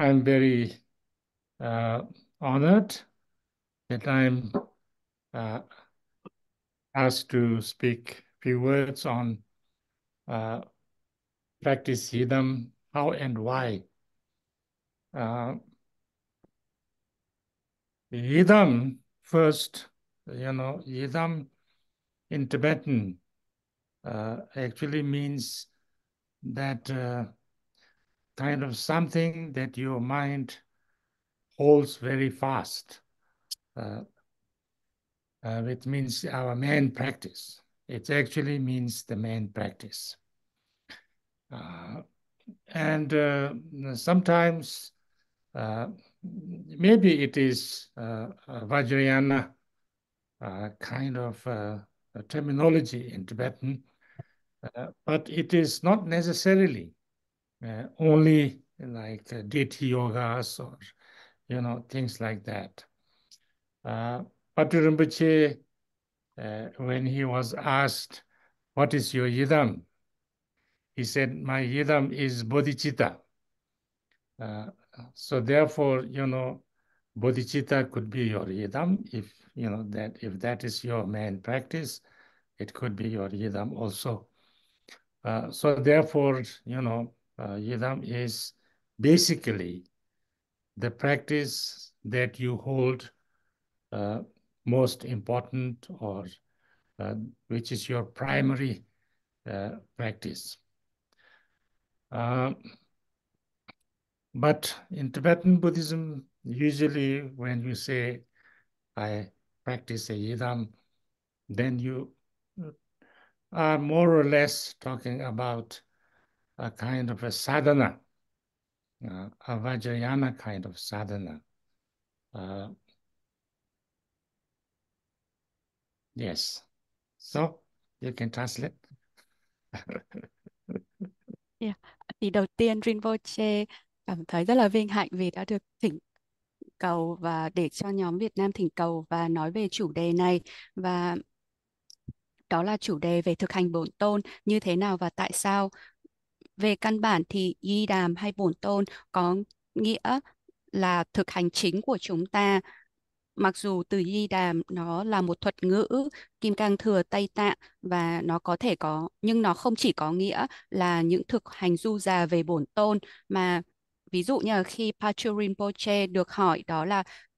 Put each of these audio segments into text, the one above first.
I'm very honored that I'm asked to speak a few words on practice Yidam, how and why. Yidam, first, Yidam in Tibetan actually means that kind of something that your mind holds very fast. Which means our main practice. It actually means the main practice. And sometimes maybe it is Vajrayana kind of terminology in Tibetan, but it is not necessarily only like deity yogas or things like that. Patu Rinpoche, when he was asked, "What is your yidam?" he said, "My yidam is bodhicitta." So therefore, bodhicitta could be your yidam. If if that is your main practice, it could be your yidam also. So therefore, yidam is basically the practice that you hold most important, or which is your primary practice. But in Tibetan Buddhism, usually when you say, I practice a yidam, then you are more or less talking about a kind of a sadhana, a Vajrayana kind of sadhana. Yes. So you can translate. Yeah. Thì đầu tiên Rinpoche cảm thấy rất là vinh hạnh vì đã được thỉnh cầu và để cho nhóm Việt Nam thỉnh cầu và nói về chủ đề này, và đó là chủ đề về thực hành bổn tôn như thế nào và tại sao. Về căn bản thì di đàm hay bổn tôn có nghĩa là thực hành chính của chúng ta. Mặc dù từ di đàm nó là một thuật ngữ Kim Cang Thừa Tây Tạng, và nó có thể có, nhưng nó không chỉ có nghĩa là những thực hành du già về bổn tôn, mà ví dụ như là khi Patrul Rinpoche được hỏi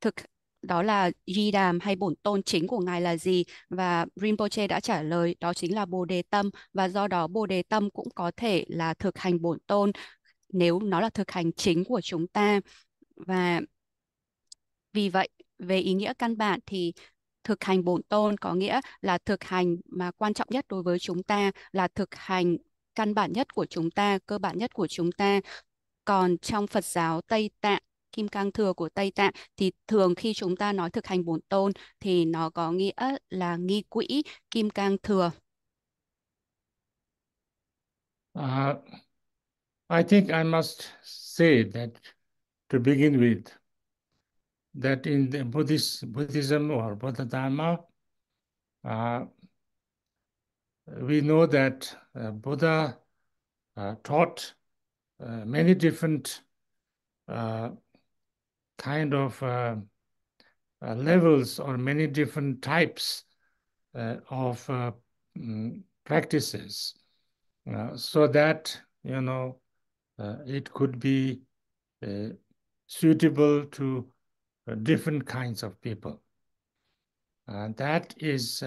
thực đó là di đàm hay bổn tôn chính của ngài là gì, và Rinpoche đã trả lời đó chính là Bồ Đề Tâm, và do đó Bồ Đề Tâm cũng có thể là thực hành bổn tôn nếu nó là thực hành chính của chúng ta. Và vì vậy, về ý nghĩa căn bản thì thực hành bổn tôn có nghĩa là thực hành mà quan trọng nhất đối với chúng ta, là thực hành căn bản nhất của chúng ta, cơ bản nhất của chúng ta. Còn trong Phật giáo Tây Tạng, Kim Cang Thừa của Tây Tạng, thì thường khi chúng ta nói thực hành bổn tôn thì nó có nghĩa là nghi quỹ Kim Cang Thừa. I think I must say that to begin with, that in the Buddhism or Buddha Dharma, we know that Buddha taught many different kind of levels or many different types of practices, so that it could be suitable to different kinds of people. That is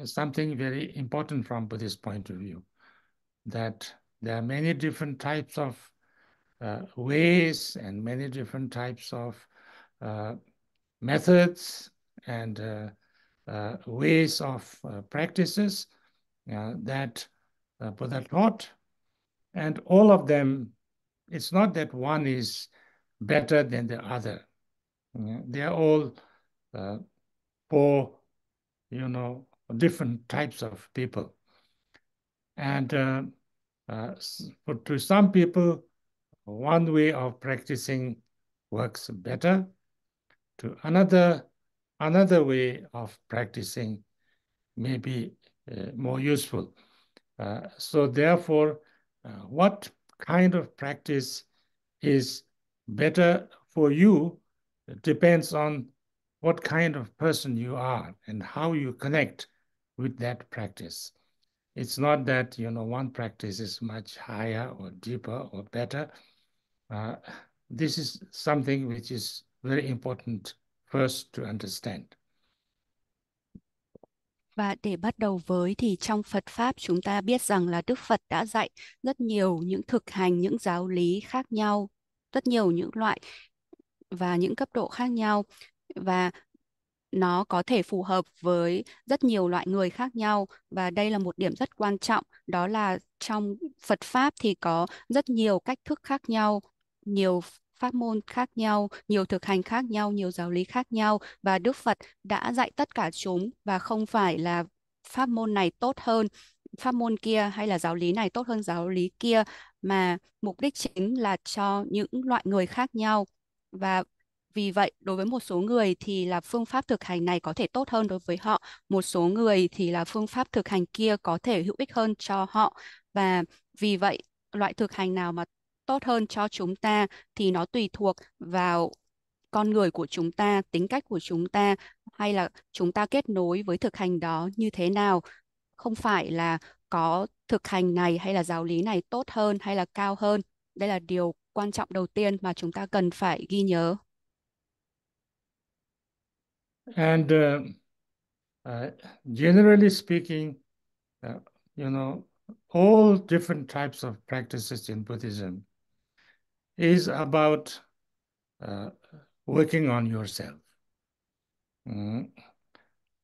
something very important from Buddhist point of view, that there are many different types of ways and many different types of methods and ways of practices that Buddha taught. And all of them, it's not that one is better than the other. They are all for, different types of people. And to some people, one way of practicing works better. To another way of practicing may be more useful. So therefore, what kind of practice is better for you depends on what kind of person you are and how you connect with that practice. It's not that, one practice is much higher or deeper or better. This is something which is very important first to understand. Và để bắt đầu với thì trong Phật Pháp chúng ta biết rằng là Đức Phật đã dạy rất nhiều những thực hành, những giáo lý khác nhau, rất nhiều những loại và những cấp độ khác nhau. Và nó có thể phù hợp với rất nhiều loại người khác nhau. Và đây là một điểm rất quan trọng, đó là trong Phật Pháp thì có rất nhiều cách thức khác nhau, nhiều pháp môn khác nhau, nhiều thực hành khác nhau, nhiều giáo lý khác nhau. Và Đức Phật đã dạy tất cả chúng, và không phải là pháp môn này tốt hơn pháp môn kia hay là giáo lý này tốt hơn giáo lý kia, mà mục đích chính là cho những loại người khác nhau. Và vì vậy, đối với một số người thì là phương pháp thực hành này có thể tốt hơn đối với họ, một số người thì là phương pháp thực hành kia có thể hữu ích hơn cho họ. Và vì vậy, loại thực hành nào mà tốt hơn cho chúng ta thì nó tùy thuộc vào con người của chúng ta, tính cách của chúng ta, hay là chúng ta kết nối với thực hành đó như thế nào. Không phải là có thực hành này hay là giáo lý này tốt hơn hay là cao hơn. Đây là điều quan trọng đầu tiên mà chúng ta cần phải ghi nhớ. And generally speaking, uh, you know, all different types of practices in Buddhism is about working on yourself,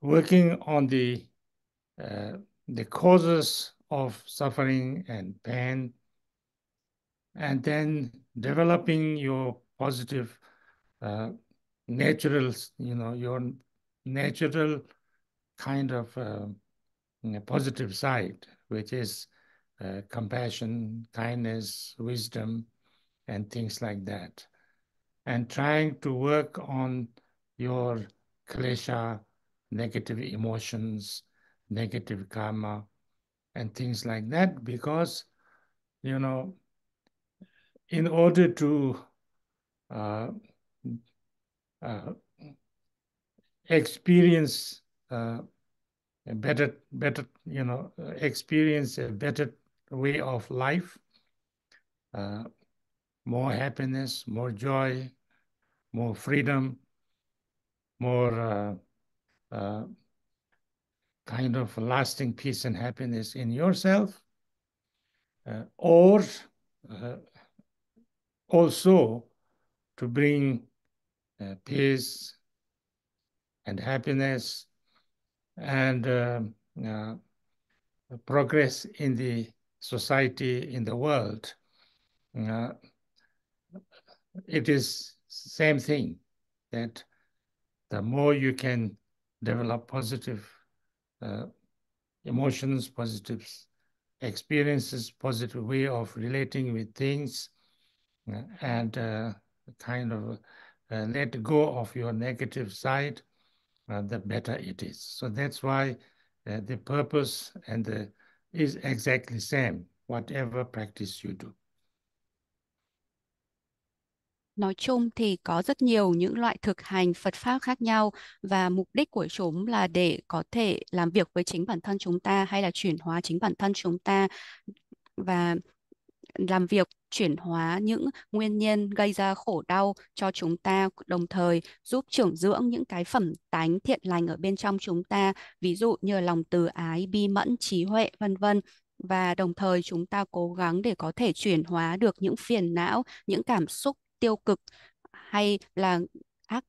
working on the causes of suffering and pain, and then developing your positive, natural, your natural kind of positive side, which is compassion, kindness, wisdom, and things like that. And trying to work on your klesha, negative emotions, negative karma, and things like that, because, in order to uh, uh, experience a better, experience a better way of life, more happiness, more joy, more freedom, more kind of lasting peace and happiness in yourself, or also to bring peace and happiness and progress in the society, in the world. It is same thing, that the more you can develop positive emotions, positive experiences, positive way of relating with things, and kind of let go of your negative side, the better it is. So that's why the purpose and is exactly same, whatever practice you do. Nói chung thì có rất nhiều những loại thực hành Phật Pháp khác nhau, và mục đích của chúng là để có thể làm việc với chính bản thân chúng ta hay là chuyển hóa chính bản thân chúng ta, và làm việc chuyển hóa những nguyên nhân gây ra khổ đau cho chúng ta, đồng thời giúp trưởng dưỡng những cái phẩm tánh thiện lành ở bên trong chúng ta, ví dụ như là lòng từ ái, bi mẫn, trí huệ, vân vân. Và đồng thời chúng ta cố gắng để có thể chuyển hóa được những phiền não, những cảm xúc tiêu cực hay là ác,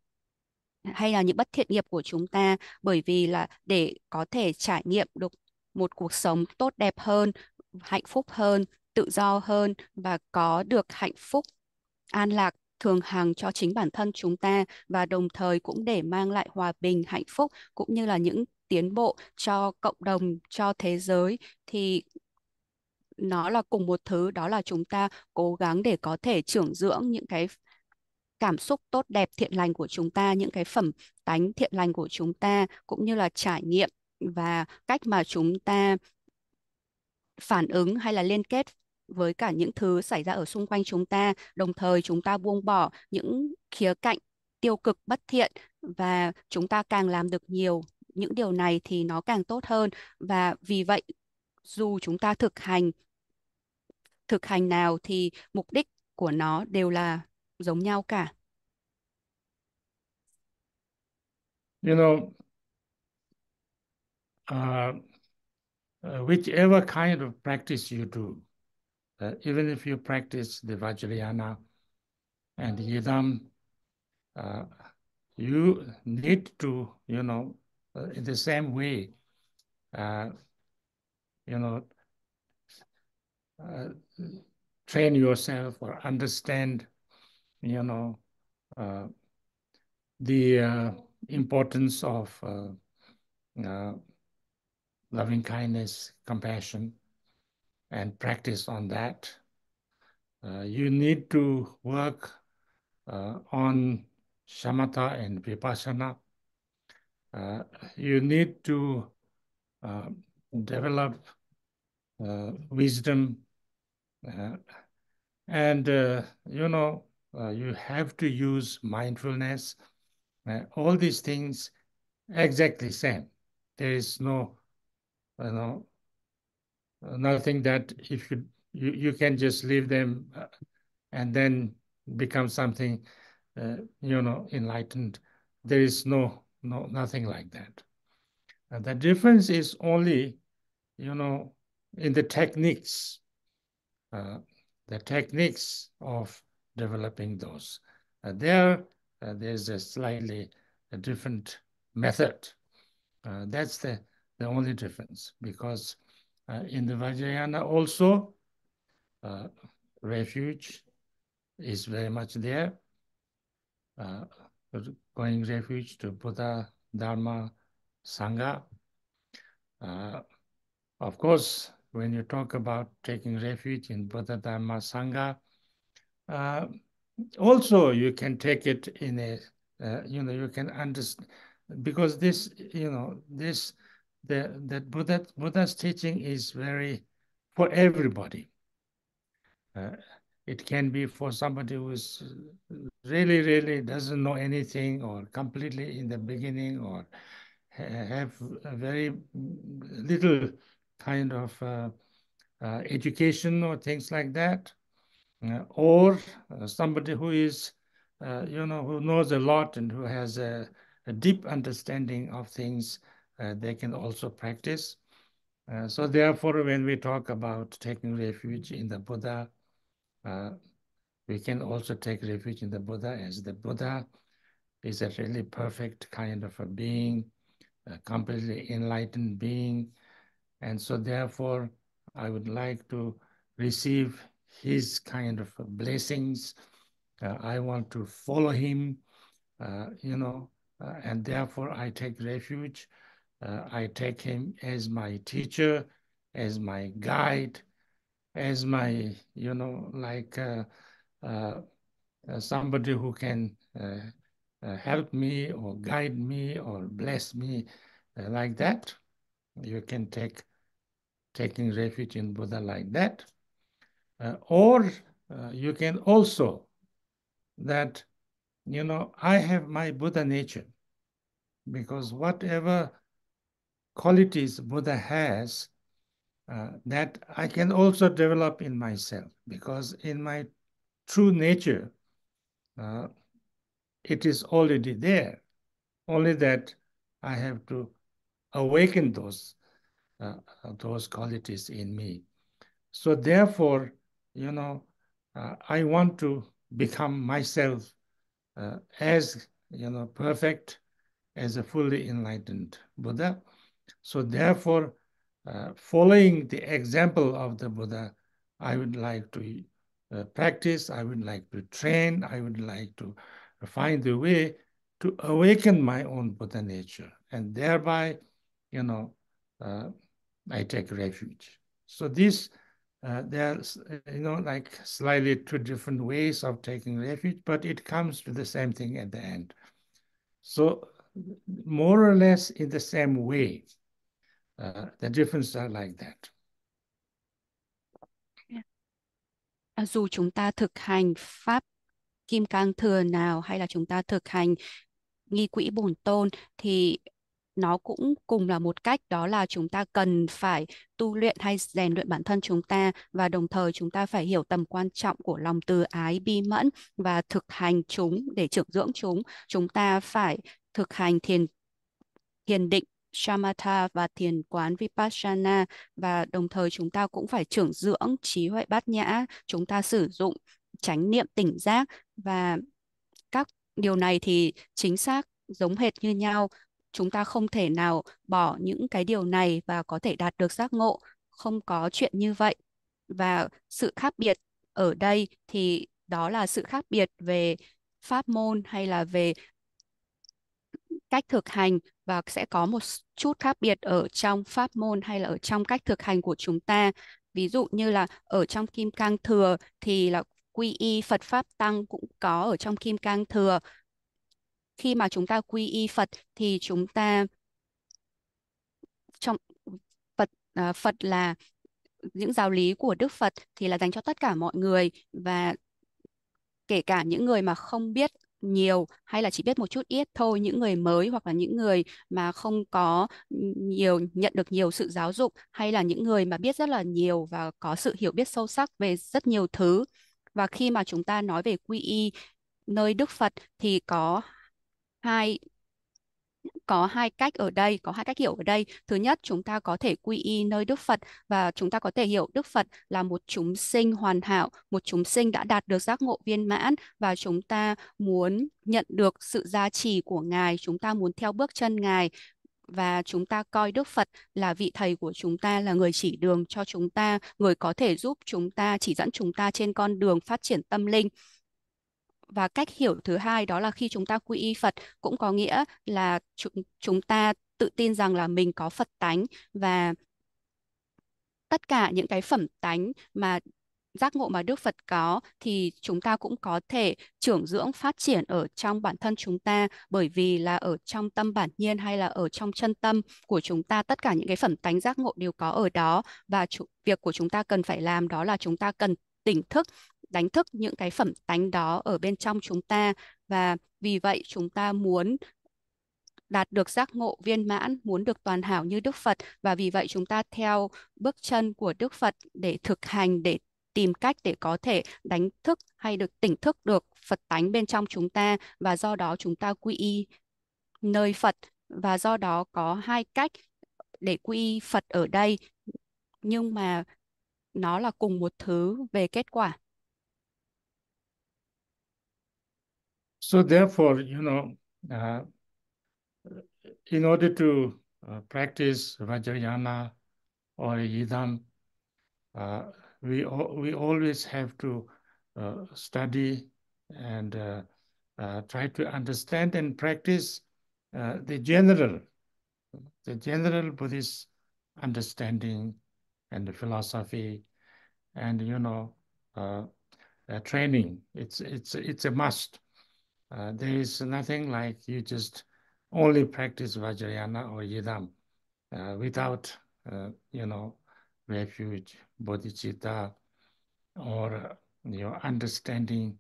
hay là những bất thiện nghiệp của chúng ta, bởi vì là để có thể trải nghiệm được một cuộc sống tốt đẹp hơn, hạnh phúc hơn, tự do hơn, và có được hạnh phúc an lạc thường hằng cho chính bản thân chúng ta, và đồng thời cũng để mang lại hòa bình, hạnh phúc cũng như là những tiến bộ cho cộng đồng, cho thế giới, thì nó là cùng một thứ, đó là chúng ta cố gắng để có thể trưởng dưỡng những cái cảm xúc tốt đẹp thiện lành của chúng ta, những cái phẩm tánh thiện lành của chúng ta, cũng như là trải nghiệm và cách mà chúng ta phản ứng hay là liên kết với cả những thứ xảy ra ở xung quanh chúng ta, đồng thời chúng ta buông bỏ những khía cạnh tiêu cực bất thiện, và chúng ta càng làm được nhiều những điều này thì nó càng tốt hơn. Và vì vậy, dù chúng ta thực hành nào thì mục đích của nó đều là giống nhau cả. You know, whichever kind of practice you do, even if you practice the Vajrayana and Yidam, you need to, in the same way, you know, train yourself or understand, the importance of loving kindness, compassion, and practice on that. You need to work on shamatha and vipassana. You need to develop wisdom, and you have to use mindfulness. All these things exactly same. There is nothing that if you can just leave them and then become something enlightened. There is nothing like that. The difference is only in the techniques of developing those. There's a slightly different method. That's the only difference, because in the Vajrayana also, refuge is very much there. Going refuge to Buddha, Dharma, Sangha. Of course, when you talk about taking refuge in Buddha, Dharma, Sangha, also you can take it in a, you can understand, because this, that Buddha's teaching is very for everybody. It can be for somebody who is really doesn't know anything, or completely in the beginning, or have a very little kind of education or things like that, or somebody who is, who knows a lot and who has a deep understanding of things, they can also practice. So therefore, when we talk about taking refuge in the Buddha, we can also take refuge in the Buddha, as the Buddha is a really perfect kind of a being, a completely enlightened being. And so therefore, I would like to receive his kind of blessings. I want to follow him, and therefore I take refuge. I take him as my teacher, as my guide, as my, somebody who can help me or guide me or bless me, like that. You can taking refuge in Buddha like that. Or you can also that, I have my Buddha nature, because whatever qualities Buddha has, that I can also develop in myself, because in my true nature, it is already there, only that I have to awaken those qualities in me. So therefore, I want to become myself as, perfect, as a fully enlightened Buddha. So therefore, following the example of the Buddha, I would like to practice, I would like to train, I would like to find the way to awaken my own Buddha nature, and thereby, I take refuge. So this, there's, like slightly two different ways of taking refuge, but it comes to the same thing at the end. So more or less in the same way, the differences are like that. Dù chúng ta thực hành pháp Kim Cang Thừa nào hay là chúng ta thực hành nghi quỹ Bổn Tôn thì nó cũng cùng là một cách, đó là chúng ta cần phải tu luyện hay rèn luyện bản thân chúng ta, và đồng thời chúng ta phải hiểu tầm quan trọng của lòng từ ái bi mẫn và thực hành chúng để trưởng dưỡng chúng. Chúng ta phải thực hành thiền định Samatha và thiền quán Vipassana, và đồng thời chúng ta cũng phải trưởng dưỡng trí huệ bát nhã. Chúng ta sử dụng chánh niệm tỉnh giác, và các điều này thì chính xác giống hệt như nhau. Chúng ta không thể nào bỏ những cái điều này và có thể đạt được giác ngộ, không có chuyện như vậy. Và sự khác biệt ở đây thì đó là sự khác biệt về pháp môn hay là về cách thực hành, và sẽ có một chút khác biệt ở trong pháp môn hay là ở trong cách thực hành của chúng ta. Ví dụ như là ở trong Kim Cang Thừa thì là quy y Phật Pháp Tăng cũng có ở trong Kim Cang Thừa. Khi mà chúng ta quy y Phật thì chúng ta trong Phật là những giáo lý của Đức Phật thì là dành cho tất cả mọi người, và kể cả những người mà không biết nhiều hay là chỉ biết một chút ít thôi, những người mới hoặc là những người mà không có nhận được nhiều sự giáo dục, hay là những người mà biết rất là nhiều và có sự hiểu biết sâu sắc về rất nhiều thứ. Và khi mà chúng ta nói về quy y nơi Đức Phật thì hai có hai cách ở đây, có hai cách hiểu ở đây. Thứ nhất, chúng ta có thể quy y nơi Đức Phật và chúng ta có thể hiểu Đức Phật là một chúng sinh hoàn hảo, một chúng sinh đã đạt được giác ngộ viên mãn, và chúng ta muốn nhận được sự gia trì của Ngài, chúng ta muốn theo bước chân Ngài, và chúng ta coi Đức Phật là vị thầy của chúng ta, là người chỉ đường cho chúng ta, người có thể giúp chúng ta, chỉ dẫn chúng ta trên con đường phát triển tâm linh. Và cách hiểu thứ hai đó là khi chúng ta quy y Phật cũng có nghĩa là chúng ta tự tin rằng là mình có Phật tánh, và tất cả những cái phẩm tánh mà giác ngộ mà Đức Phật có thì chúng ta cũng có thể trưởng dưỡng phát triển ở trong bản thân chúng ta, bởi vì là ở trong tâm bản nhiên hay là ở trong chân tâm của chúng ta, tất cả những cái phẩm tánh giác ngộ đều có ở đó, và việc của chúng ta cần phải làm đó là chúng ta cần tỉnh thức, đánh thức những cái phẩm tánh đó ở bên trong chúng ta. Và vì vậy chúng ta muốn đạt được giác ngộ viên mãn, muốn được toàn hảo như Đức Phật, và vì vậy chúng ta theo bước chân của Đức Phật để thực hành, để tìm cách để có thể đánh thức hay được tỉnh thức được Phật tánh bên trong chúng ta, và do đó chúng ta quy y nơi Phật. Và do đó có hai cách để quy y Phật ở đây, nhưng mà nó là cùng một thứ về kết quả. So therefore, uh, in order to practice Vajrayana or Yidam, we always have to study and try to understand and practice the general Buddhist understanding and the philosophy, and training. It's a must. There is nothing like you just only practice Vajrayana or Yidam without, refuge, bodhicitta, or your understanding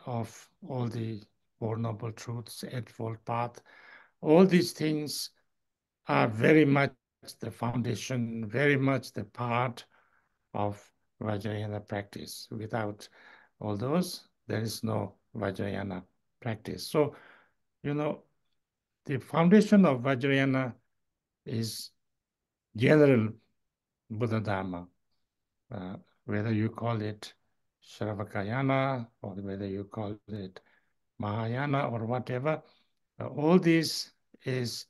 of all the Four Noble Truths, Eightfold Path. All these things are very much the foundation, very much the part of Vajrayana practice. Without all those, there is no Vajrayana practice. So, the foundation of Vajrayana is general Buddha Dharma, whether you call it Shravakayana or whether you call it Mahayana or whatever. All this is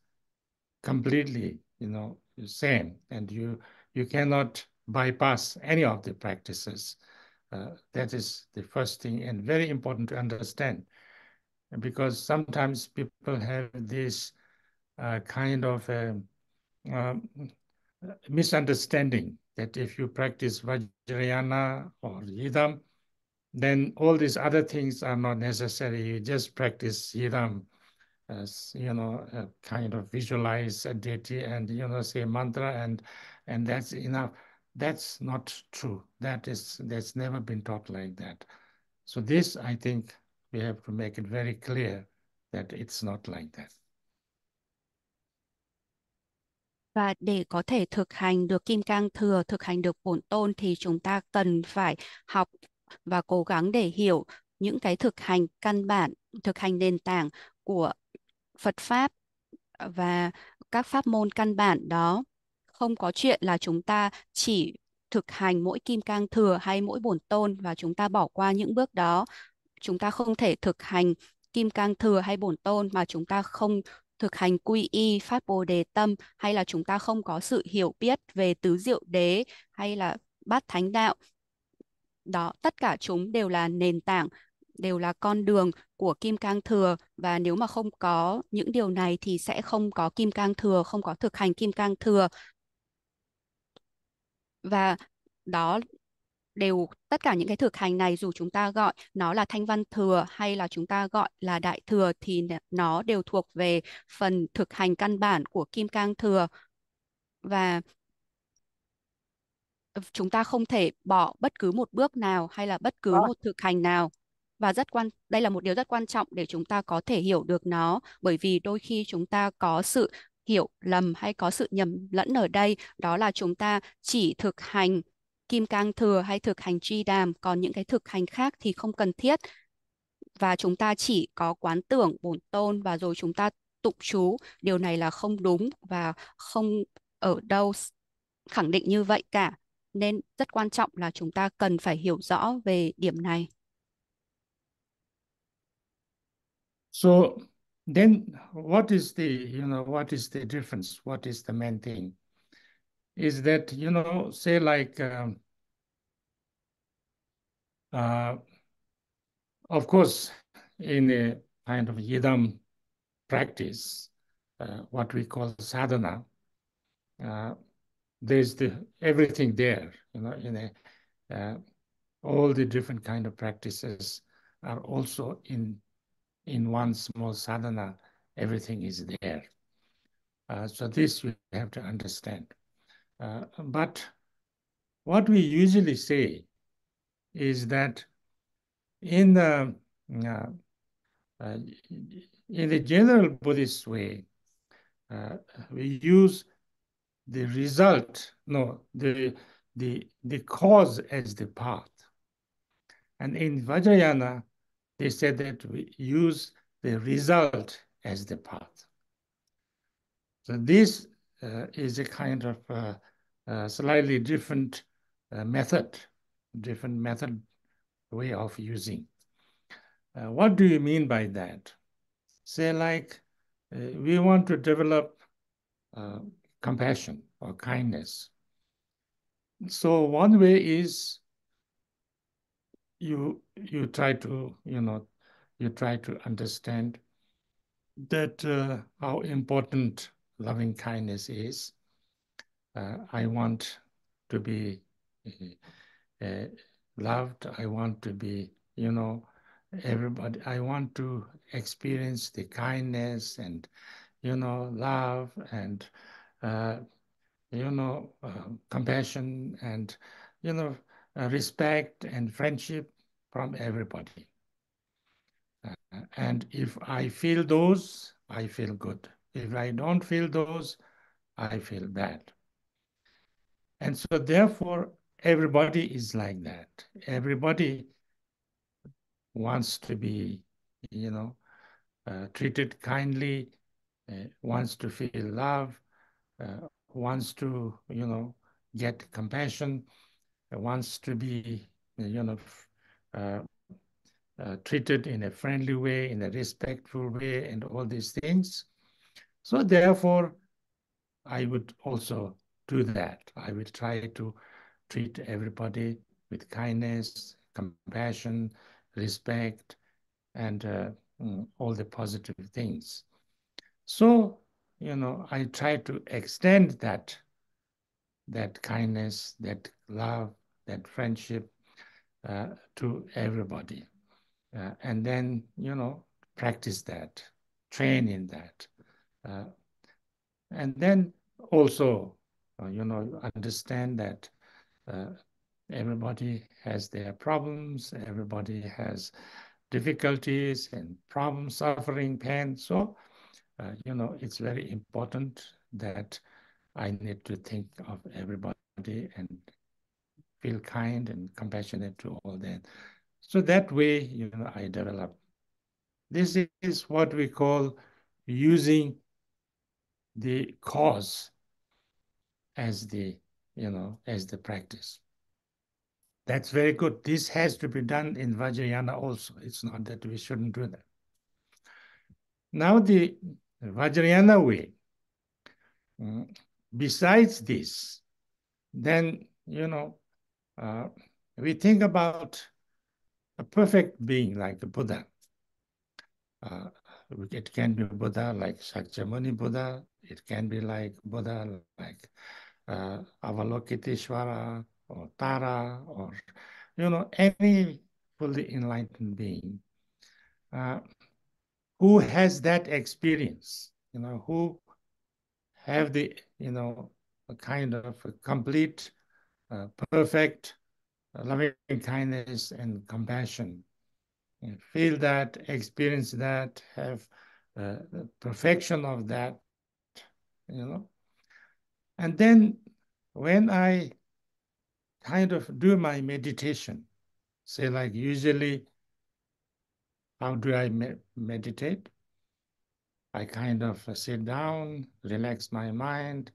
completely, same, and you cannot bypass any of the practices. That is the first thing, and very important to understand, because sometimes people have this kind of um, misunderstanding that if you practice Vajrayana or Yidam, then all these other things are not necessary. You just practice Yidam, as kind of visualize a deity and say mantra, and that's enough. that's not true. That's never been taught like that. So this, I think, we have to make it very clear that it's not like that. Và để có thể thực hành được Kim Cang Thừa, thực hành được Bổn Tôn thì chúng ta cần phải học và cố gắng để hiểu những cái thực hành căn bản, thực hành nền tảng của Phật Pháp và các pháp môn căn bản đó. Không có chuyện là chúng ta chỉ thực hành mỗi Kim Cang Thừa hay mỗi Bổn Tôn và chúng ta bỏ qua những bước đó. Chúng ta không thể thực hành Kim Cang Thừa hay Bổn Tôn mà chúng ta không thực hành quy y phát Bồ Đề tâm, hay là chúng ta không có sự hiểu biết về tứ diệu đế hay là bát thánh đạo. Đó, tất cả chúng đều là nền tảng, đều là con đường của Kim Cang Thừa, và nếu mà không có những điều này thì sẽ không có Kim Cang Thừa, không có thực hành Kim Cang Thừa. Và đó đều, tất cả những cái thực hành này dù chúng ta gọi nó là Thanh Văn Thừa hay là chúng ta gọi là Đại Thừa thì nó đều thuộc về phần thực hành căn bản của Kim Cang Thừa. Và chúng ta không thể bỏ bất cứ một bước nào hay là bất cứ một thực hành nào. Và đây là một điều rất quan trọng để chúng ta có thể hiểu được nó, bởi vì đôi khi chúng ta có sự hiểu lầm hay có sự nhầm lẫn ở đây, đó là chúng ta chỉ thực hành Kim Cang Thừa hay thực hành Chi Đàm, còn những cái thực hành khác thì không cần thiết. Và chúng ta chỉ có quán tưởng Bổn Tôn và rồi chúng ta tụng chú. Điều này là không đúng và không ở đâu khẳng định như vậy cả. Nên rất quan trọng là chúng ta cần phải hiểu rõ về điểm này. So then what is the difference? What is the main thing? Is that, say like, of course, in a kind of yidam practice, what we call sadhana, there's everything there, all the different kind of practices are also in one small sadhana. Everything is there. So this you have to understand. But what we usually say is that in the general Buddhist way, we use the result, no, the cause as the path. And in Vajrayana, they said that we use the result as the path. So this is a kind of slightly different method way of using. What do you mean by that? Say like, we want to develop compassion or kindness. So one way is you try to understand that how important loving kindness is. I want to be loved. I want to be, everybody. I want to experience the kindness and, love and, compassion and, respect and friendship from everybody. And if I feel those, I feel good. If I don't feel those, I feel bad. And so therefore, everybody is like that. Everybody wants to be, treated kindly, wants to feel love, wants to, get compassion, wants to be, treated in a friendly way, in a respectful way, and all these things. So therefore, I would also do that. I will try to treat everybody with kindness, compassion, respect, and all the positive things. So, I try to extend that kindness, that love, that friendship to everybody. And then, practice that, train in that. And then also, understand that everybody has their problems, everybody has difficulties and problems, suffering, pain. So, it's very important that I need to think of everybody and feel kind and compassionate to all that. So that way, I develop. This is what we call using the cause as the, as the practice. That's very good. This has to be done in Vajrayana also. It's not that we shouldn't do that. Now the Vajrayana way, besides this, then, we think about a perfect being like the Buddha. It can be Buddha like Shakyamuni Buddha. It can be like Buddha like Avalokiteshvara or Tara or, any fully enlightened being who has that experience, who have the, a kind of a complete, perfect loving kindness and compassion. And feel that, experience that, have the perfection of that, And then when I kind of do my meditation, say like usually, how do I meditate? I kind of sit down, relax my mind,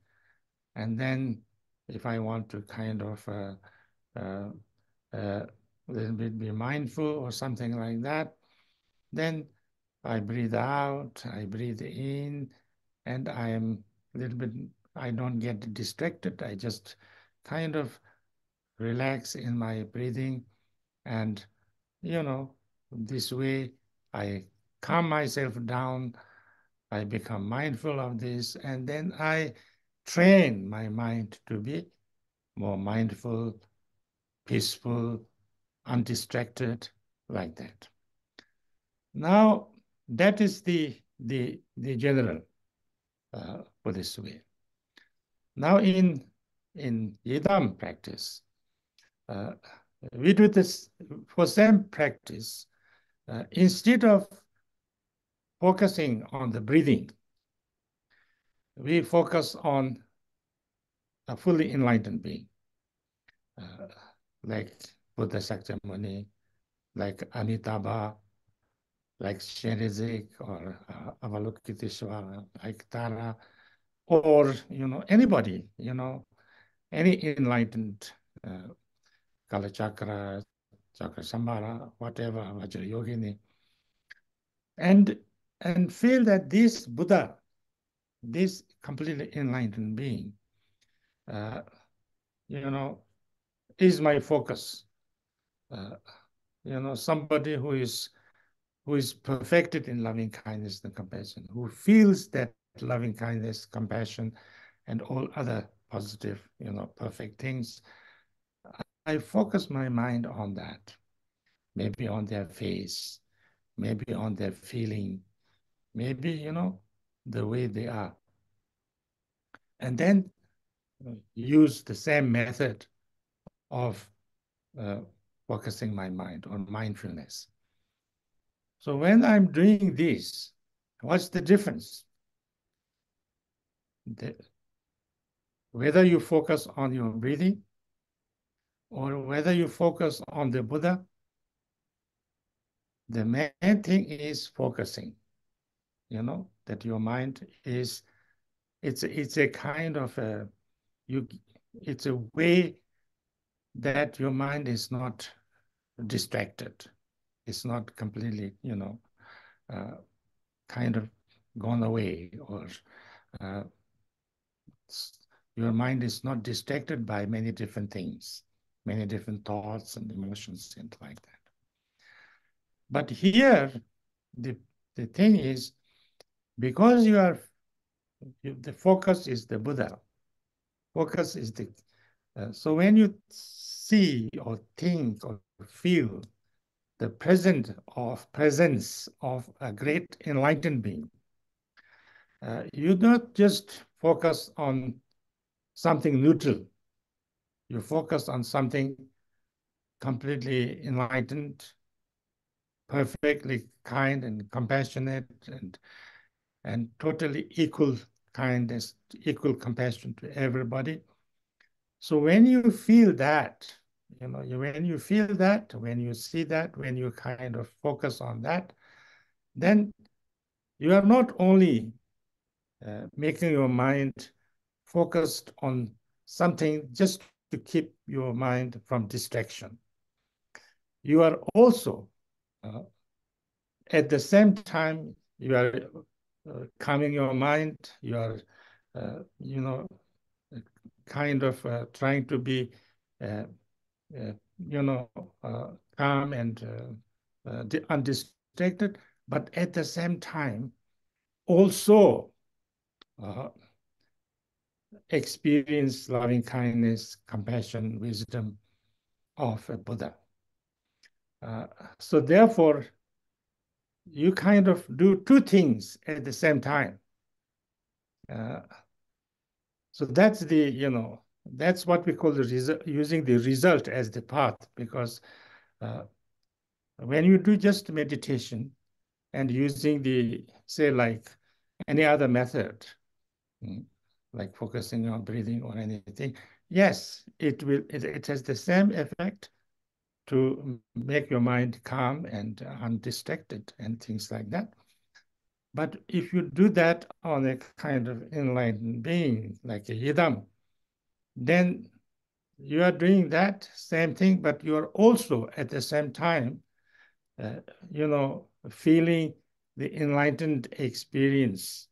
and then if I want to kind of uh, a little bit be mindful or something like that, then I breathe out, I breathe in, and I am a little bit, I don't get distracted. I just kind of relax in my breathing. And, this way I calm myself down. I become mindful of this. And then I train my mind to be more mindful, peaceful, undistracted, like that. Now, that is the general Buddhist way. Now, in Yidam practice, we do this for same practice. Instead of focusing on the breathing, we focus on a fully enlightened being, like Buddha Shakyamuni, like Amitabha, like Sherizik or Avalokiteshvara, like Tara, or anybody, any enlightened Kalachakra, Chakrasambhara, whatever, Vajrayogini, and feel that this Buddha, this completely enlightened being, is my focus. Somebody who is perfected in loving kindness and compassion, who feels that loving kindness, compassion, and all other positive, perfect things. I focus my mind on that, maybe on their face, maybe on their feeling, maybe, the way they are. And then use the same method of focusing my mind on mindfulness. So when I'm doing this, what's the difference? Whether you focus on your breathing or whether you focus on the Buddha, the main thing is focusing, that your mind is, it's a kind of it's a way that your mind is not distracted. It's not completely, kind of gone away, or your mind is not distracted by many different things, many different thoughts and emotions and like that. But here, the thing is, because the focus is the Buddha, focus is the, so when you see or think or feel the presence of a great enlightened being, you don't just focus on something neutral. you focus on something completely enlightened, perfectly kind and compassionate, and totally equal kindness, equal compassion to everybody. So when you feel that, when you feel that, when you see that, when you kind of focus on that, then you are not only making your mind focused on something just to keep your mind from distraction. You are also, at the same time, you are calming your mind, you are, kind of trying to be, uh, calm and undistracted, but at the same time, also experience loving kindness, compassion, wisdom of a Buddha. So therefore, you kind of do two things at the same time. So that's that's what we call the result, using the result as the path, because when you do just meditation and using the, say, like any other method, like focusing on breathing or anything, yes, it has the same effect to make your mind calm and undistracted and things like that. But if you do that on a kind of enlightened being, like a yidam, then you are doing that same thing, but you are also at the same time, feeling the enlightened experience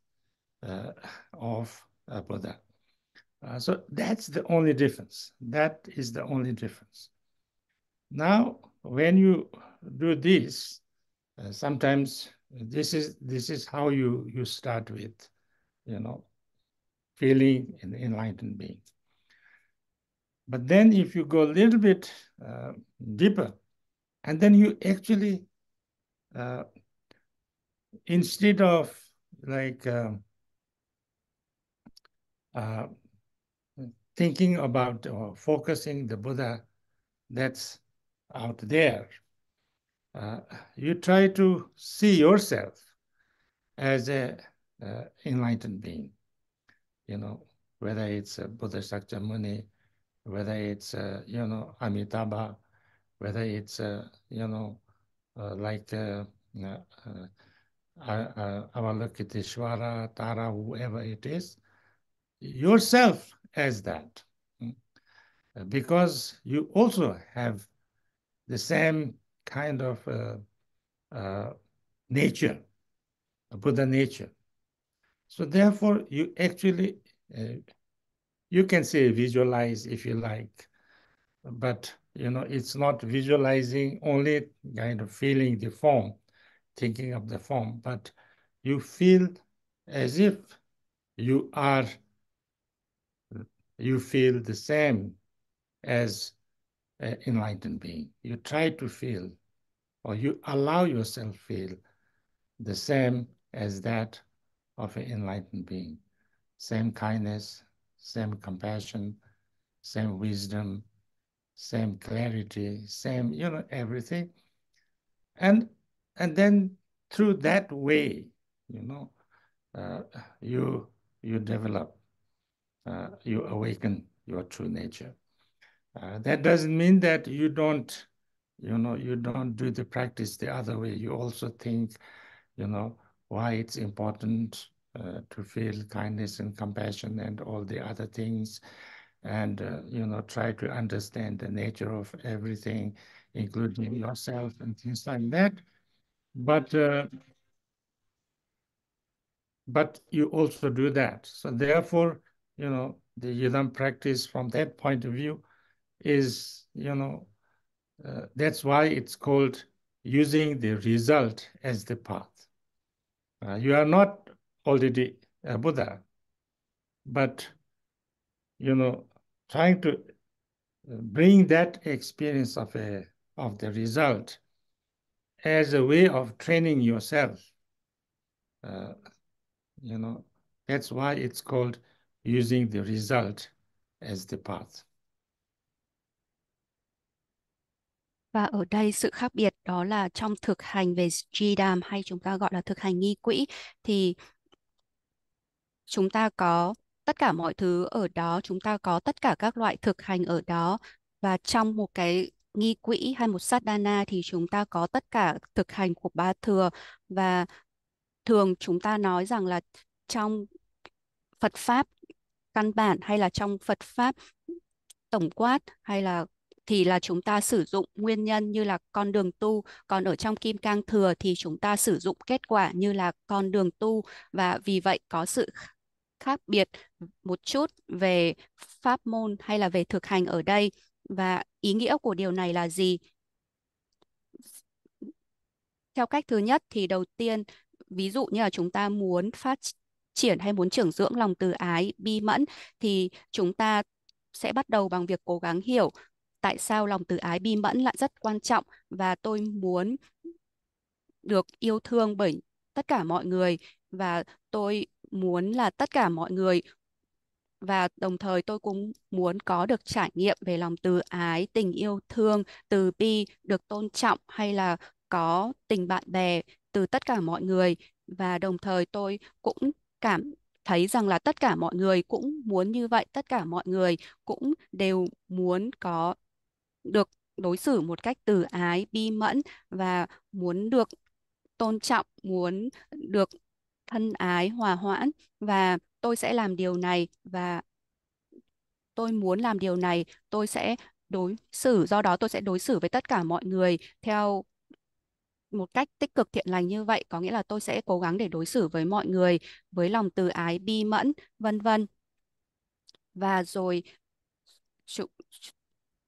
of Buddha. So that's the only difference. That is the only difference. Now, when you do this, sometimes this is how you start with, feeling an enlightened being. But then if you go a little bit deeper, and then you actually, instead of like thinking about or focusing the Buddha that's out there, you try to see yourself as a enlightened being, whether it's Buddha Shakyamuni, whether it's, Amitabha, whether it's, like Avalokiteshvara, Tara, whoever it is, yourself as that. Because you also have the same kind of nature, Buddha nature. So therefore, you actually, you can say visualize if you like, but it's not visualizing only kind of feeling the form, thinking of the form, but you feel as if you feel the same as an enlightened being. You try to feel, or you allow yourself feel the same as that of an enlightened being. Same kindness, same compassion, same wisdom, same clarity, same, everything. And then through that way, you develop, you awaken your true nature. That doesn't mean that you don't, you don't do the practice the other way. You also think, why it's important to feel kindness and compassion and all the other things, and try to understand the nature of everything, including yourself and things like that. But you also do that. So therefore, the Yidam practice from that point of view is, that's why it's called using the result as the path. You are not already a Buddha, but, trying to bring that experience of the result as a way of training yourself. That's why it's called using the result as the path. Và ở đây sự khác biệt đó là trong thực hành về Jidam, hay chúng ta gọi là thực hành nghi quỹ, thì chúng ta có tất cả mọi thứ ở đó, chúng ta có tất cả các loại thực hành ở đó. Và trong một cái nghi quỹ hay một sadhana thì chúng ta có tất cả thực hành của ba thừa. Và thường chúng ta nói rằng là trong Phật Pháp căn bản, hay là trong Phật Pháp tổng quát, hay là thì là chúng ta sử dụng nguyên nhân như là con đường tu, còn ở trong Kim Cang Thừa thì chúng ta sử dụng kết quả như là con đường tu. Và vì vậy có sự khác biệt một chút về pháp môn hay là về thực hành ở đây. Và ý nghĩa của điều này là gì? Theo cách thứ nhất thì đầu tiên, ví dụ như là chúng ta muốn phát triển hay muốn trưởng dưỡng lòng từ ái bi mẫn, thì chúng ta sẽ bắt đầu bằng việc cố gắng hiểu tại sao lòng từ ái bi mẫn lại rất quan trọng, và tôi muốn được yêu thương bởi tất cả mọi người, và tôi muốn là tất cả mọi người, và đồng thời tôi cũng muốn có được trải nghiệm về lòng từ ái, tình yêu thương, từ bi, được tôn trọng, hay là có tình bạn bè từ tất cả mọi người. Và đồng thời tôi cũng cảm thấy rằng là tất cả mọi người cũng muốn như vậy, tất cả mọi người cũng đều muốn có được đối xử một cách từ ái, bi mẫn, và muốn được tôn trọng, muốn được thân ái, hòa hoãn. Và tôi sẽ làm điều này, và tôi muốn làm điều này, tôi sẽ đối xử, do đó tôi sẽ đối xử với tất cả mọi người theo một cách tích cực thiện lành như vậy, có nghĩa là tôi sẽ cố gắng để đối xử với mọi người với lòng từ ái bi mẫn, vân vân. Và rồi chu-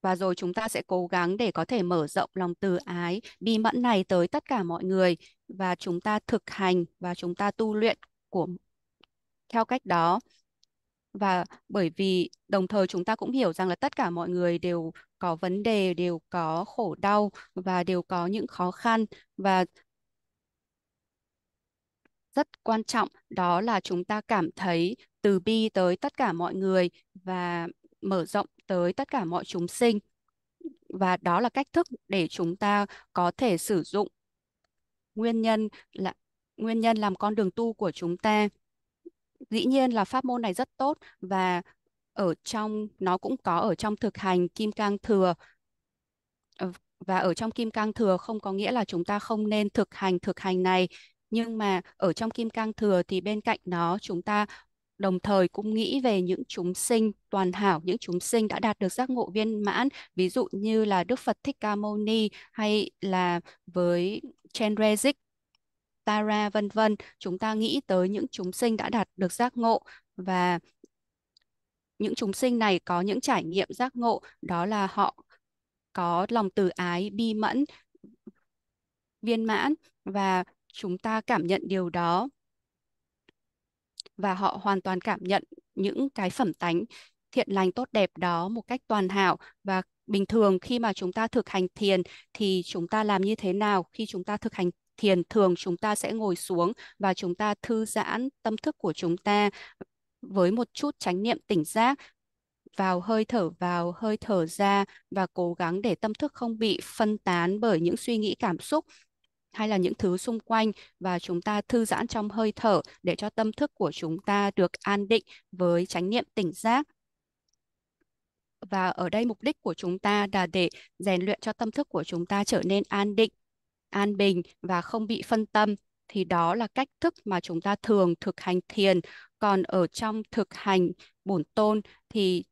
và rồi chúng ta sẽ cố gắng để có thể mở rộng lòng từ ái bi mẫn này tới tất cả mọi người, và chúng ta thực hành và chúng ta tu luyện của theo cách đó. Và bởi vì đồng thời chúng ta cũng hiểu rằng là tất cả mọi người đều có vấn đề, đều có khổ đau và đều có những khó khăn, và rất quan trọng đó là chúng ta cảm thấy từ bi tới tất cả mọi người và mở rộng tới tất cả mọi chúng sinh. Và đó là cách thức để chúng ta có thể sử dụng nguyên nhân là nguyên nhân làm con đường tu của chúng ta. Dĩ nhiên là pháp môn này rất tốt, và ở trong nó cũng có ở trong thực hành Kim Cang Thừa. Và ở trong Kim Cang Thừa không có nghĩa là chúng ta không nên thực hành này, nhưng mà ở trong Kim Cang Thừa thì bên cạnh nó chúng ta đồng thời cũng nghĩ về những chúng sinh toàn hảo, những chúng sinh đã đạt được giác ngộ viên mãn, ví dụ như là Đức Phật Thích Ca Mâu Ni, hay là với Chenrezig Tara, vân vân. Chúng ta nghĩ tới những chúng sinh đã đạt được giác ngộ, và những chúng sinh này có những trải nghiệm giác ngộ, đó là họ có lòng từ ái bi mẫn viên mãn, và chúng ta cảm nhận điều đó, và họ hoàn toàn cảm nhận những cái phẩm tánh thiện lành tốt đẹp đó một cách toàn hảo. Và bình thường khi mà chúng ta thực hành thiền thì chúng ta làm như thế nào? Khi chúng ta thực hành thiền, thường chúng ta sẽ ngồi xuống và chúng ta thư giãn tâm thức của chúng ta với một chút chánh niệm tỉnh giác, vào hơi thở ra, và cố gắng để tâm thức không bị phân tán bởi những suy nghĩ cảm xúc hay là những thứ xung quanh, và chúng ta thư giãn trong hơi thở để cho tâm thức của chúng ta được an định với chánh niệm tỉnh giác. Và ở đây mục đích của chúng ta là để rèn luyện cho tâm thức của chúng ta trở nên an định, an bình và không bị phân tâm. Thì đó là cách thức mà chúng ta thường thực hành thiền. Còn ở trong thực hành bổn tôn thì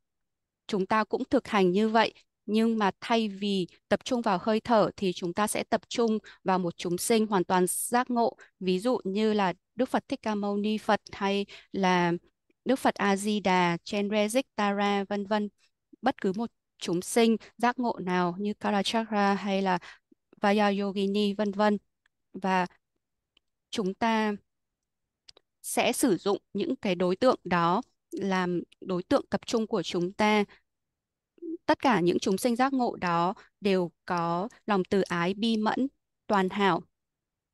chúng ta cũng thực hành như vậy, nhưng mà thay vì tập trung vào hơi thở thì chúng ta sẽ tập trung vào một chúng sinh hoàn toàn giác ngộ, ví dụ như là Đức Phật Thích Ca Mâu Ni Phật, hay là Đức Phật A Di Đà, Chenrezig Tara, vân vân. Bất cứ một chúng sinh giác ngộ nào như Kalachakra hay là Vajrayogini, vân vân. Và chúng ta sẽ sử dụng những cái đối tượng đó làm đối tượng tập trung của chúng ta. Tất cả những chúng sinh giác ngộ đó đều có lòng từ ái bi mẫn toàn hảo,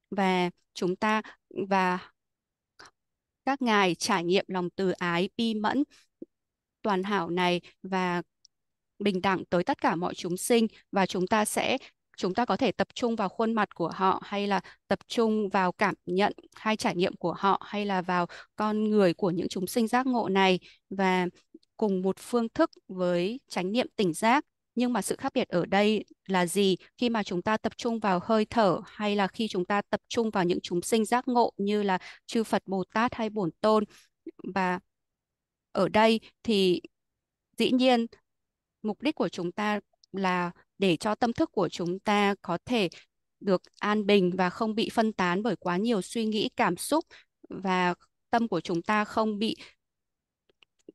và chúng ta và các ngài trải nghiệm lòng từ ái bi mẫn toàn hảo này và bình đẳng tới tất cả mọi chúng sinh, và chúng ta sẽ chúng ta có thể tập trung vào khuôn mặt của họ, hay là tập trung vào cảm nhận hay trải nghiệm của họ, hay là vào con người của những chúng sinh giác ngộ này, và cùng một phương thức với chánh niệm tỉnh giác. Nhưng mà sự khác biệt ở đây là gì? Khi mà chúng ta tập trung vào hơi thở, hay là khi chúng ta tập trung vào những chúng sinh giác ngộ như là chư Phật, Bồ Tát hay Bổn Tôn. Và ở đây thì dĩ nhiên mục đích của chúng ta là để cho tâm thức của chúng ta có thể được an bình và không bị phân tán bởi quá nhiều suy nghĩ, cảm xúc, và tâm của chúng ta không bị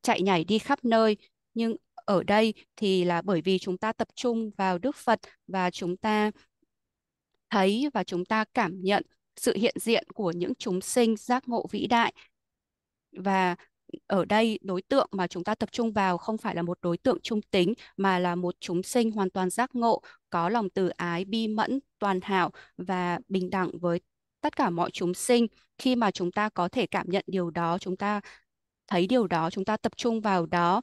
chạy nhảy đi khắp nơi. Nhưng ở đây thì là bởi vì chúng ta tập trung vào Đức Phật, và chúng ta thấy và chúng ta cảm nhận sự hiện diện của những chúng sinh giác ngộ vĩ đại. Và ở đây đối tượng mà chúng ta tập trung vào không phải là một đối tượng trung tính, mà là một chúng sinh hoàn toàn giác ngộ, có lòng từ ái, bi mẫn, toàn hảo và bình đẳng với tất cả mọi chúng sinh. Khi mà chúng ta có thể cảm nhận điều đó, chúng ta thấy điều đó, chúng ta tập trung vào đó,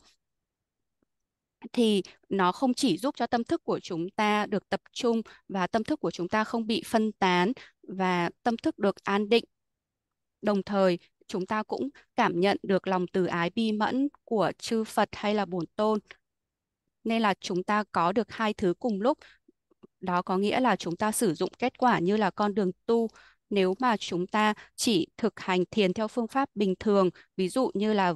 thì nó không chỉ giúp cho tâm thức của chúng ta được tập trung và tâm thức của chúng ta không bị phân tán và tâm thức được an định, đồng thời chúng ta cũng cảm nhận được lòng từ ái bi mẫn của chư Phật hay là Bổn Tôn. Nên là chúng ta có được hai thứ cùng lúc. Đó có nghĩa là chúng ta sử dụng kết quả như là con đường tu. Nếu mà chúng ta chỉ thực hành thiền theo phương pháp bình thường, ví dụ như là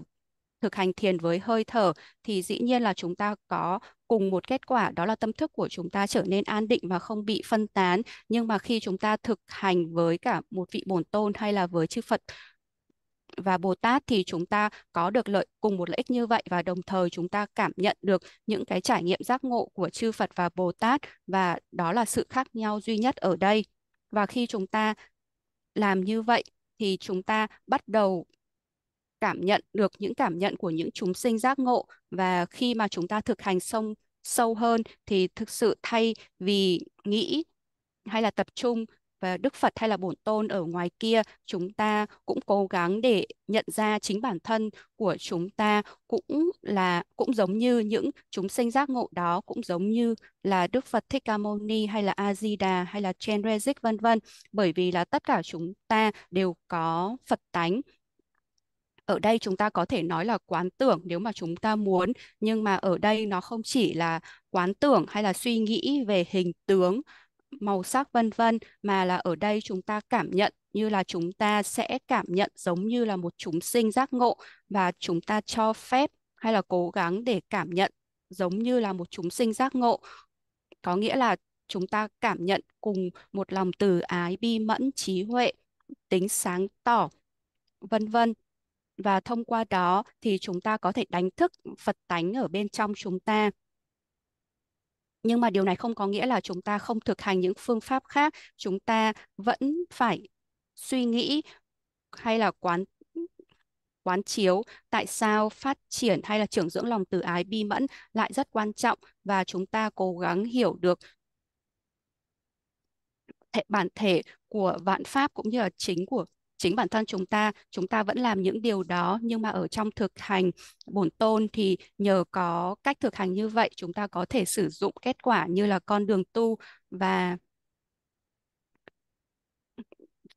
thực hành thiền với hơi thở, thì dĩ nhiên là chúng ta có cùng một kết quả, đó là tâm thức của chúng ta trở nên an định và không bị phân tán. Nhưng mà khi chúng ta thực hành với cả một vị Bổn Tôn hay là với chư Phật và Bồ Tát, thì chúng ta có được cùng một lợi ích như vậy, và đồng thời chúng ta cảm nhận được những cái trải nghiệm giác ngộ của chư Phật và Bồ Tát, và đó là sự khác nhau duy nhất ở đây. Và khi chúng ta làm như vậy thì chúng ta bắt đầu cảm nhận được những cảm nhận của những chúng sinh giác ngộ. Và khi mà chúng ta thực hành sâu hơn thì thực sự thay vì nghĩ hay là tập trung và Đức Phật hay là Bổn Tôn ở ngoài kia, chúng ta cũng cố gắng để nhận ra chính bản thân của chúng ta cũng giống như những chúng sinh giác ngộ đó, cũng giống như là Đức Phật Thích Ca Mâu Ni hay là A Di Đà hay là Chen Rezik vân vân, bởi vì là tất cả chúng ta đều có Phật tánh. Ở đây chúng ta có thể nói là quán tưởng nếu mà chúng ta muốn, nhưng mà ở đây nó không chỉ là quán tưởng hay là suy nghĩ về hình tướng, màu sắc vân vân, mà là ở đây chúng ta cảm nhận như là chúng ta sẽ cảm nhận giống như là một chúng sinh giác ngộ, và chúng ta cho phép hay là cố gắng để cảm nhận giống như là một chúng sinh giác ngộ. Có nghĩa là chúng ta cảm nhận cùng một lòng từ ái, bi mẫn, trí huệ, tính sáng tỏ, vân vân. Và thông qua đó thì chúng ta có thể đánh thức Phật tánh ở bên trong chúng ta. Nhưng mà điều này không có nghĩa là chúng ta không thực hành những phương pháp khác. Chúng ta vẫn phải suy nghĩ hay là quán chiếu tại sao phát triển hay là trưởng dưỡng lòng từ ái bi mẫn lại rất quan trọng, và chúng ta cố gắng hiểu được bản thể của vạn pháp cũng như là chính bản thân chúng ta vẫn làm những điều đó. Nhưng mà ở trong thực hành Bổn Tôn thì nhờ có cách thực hành như vậy, chúng ta có thể sử dụng kết quả như là con đường tu. Và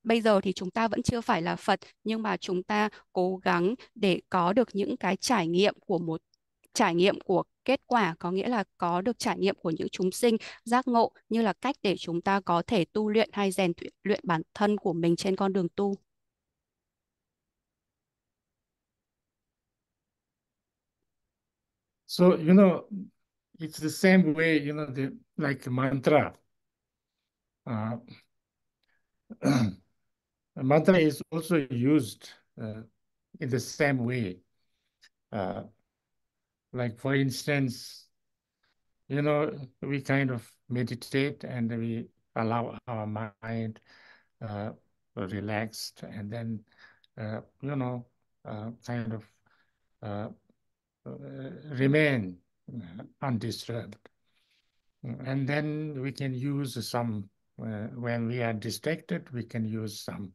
bây giờ thì chúng ta vẫn chưa phải là Phật, nhưng mà chúng ta cố gắng để có được những cái trải nghiệm của kết quả, có nghĩa là có được trải nghiệm của những chúng sinh giác ngộ, như là cách để chúng ta có thể tu luyện hay rèn luyện bản thân của mình trên con đường tu. So, it's the same way, like mantra. Uh, mantra is also used in the same way. Uh, like, for instance, we kind of meditate and we allow our mind uh, relaxed, and then, kind of uh, remain undisturbed. And then we can use when we are distracted, we can use some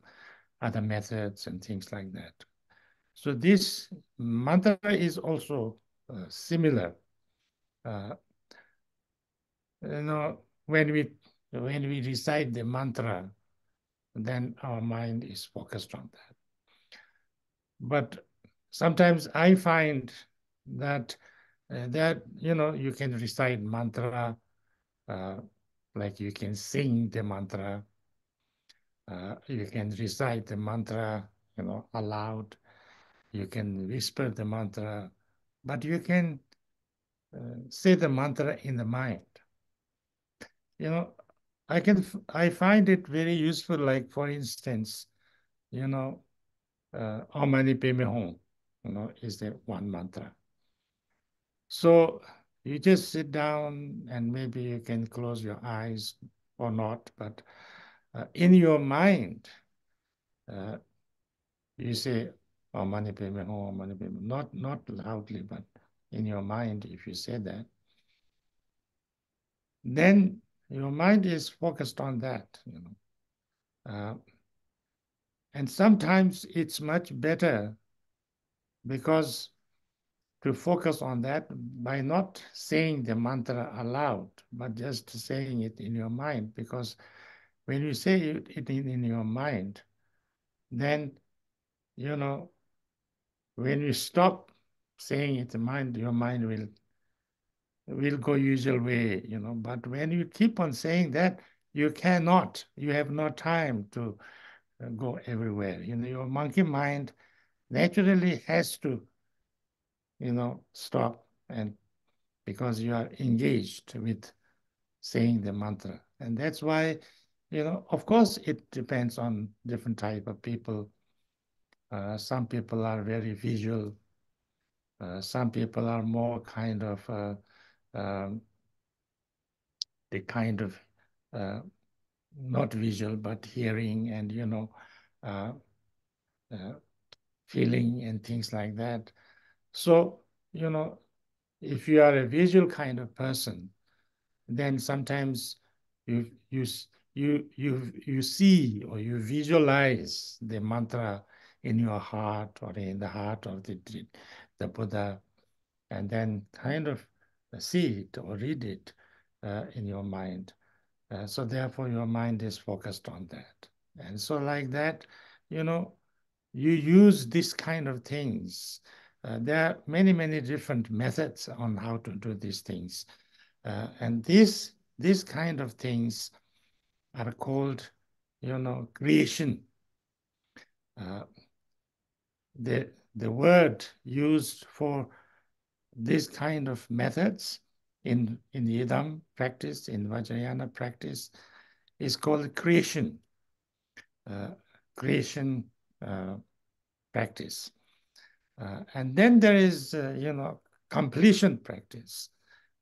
other methods and things like that. So this mantra is also similar. Uh, when we when we recite the mantra, then our mind is focused on that. But sometimes I find that you can recite mantra, like you can sing the mantra, you can recite the mantra, aloud. You can whisper the mantra, but you can say the mantra in the mind. You know, I find it very useful. Like for instance, Om Mani Padme Hum, is the one mantra. So you just sit down and maybe you can close your eyes or not, but in your mind, uh, you say Om Mani Padme Hum, Om Mani Padme Hum, not loudly, but in your mind, if you say that, then your mind is focused on that. Uh, and sometimes it's much better because to focus on that by not saying the mantra aloud, but just saying it in your mind. Because when you say it in your mind, then, when you stop saying it in mind, your mind will go usual way. But when you keep on saying that, you have no time to go everywhere. Your monkey mind naturally has to, stop, and because you are engaged with saying the mantra. And that's why, of course, it depends on different type of people. Some people are very visual. Some people are more kind of um, the kind of uh, not visual, but hearing and, uh, uh, feeling and things like that. So, if you are a visual kind of person, then sometimes you you you see or you visualize the mantra in your heart or in the heart of the Buddha, and then kind of see it or read it in your mind. So therefore, your mind is focused on that, and so like that, you know, you use this kind of things. There are many different methods on how to do these things. And these kind of things are called, creation. Uh, the word used for this kind of methods in Yidam practice, in Vajrayana practice, is called creation. Uh, creation practice. And then there is, completion practice.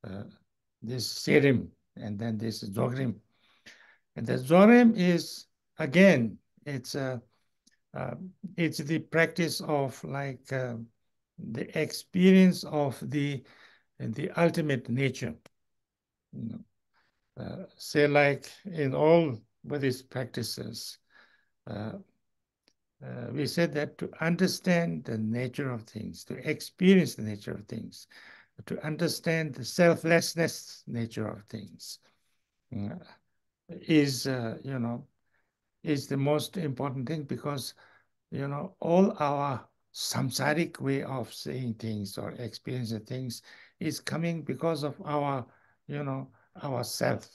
Uh, this serim, and then this zogrim. And the Zorem is, again, uh, it's the practice of like the experience of the ultimate nature. Say like in all Buddhist practices, uh, we said that to understand the nature of things, to experience the nature of things, to understand the selflessness nature of things, uh, is, is the most important thing, because, all our samsaric way of saying things or experiencing things is coming because of our, our self,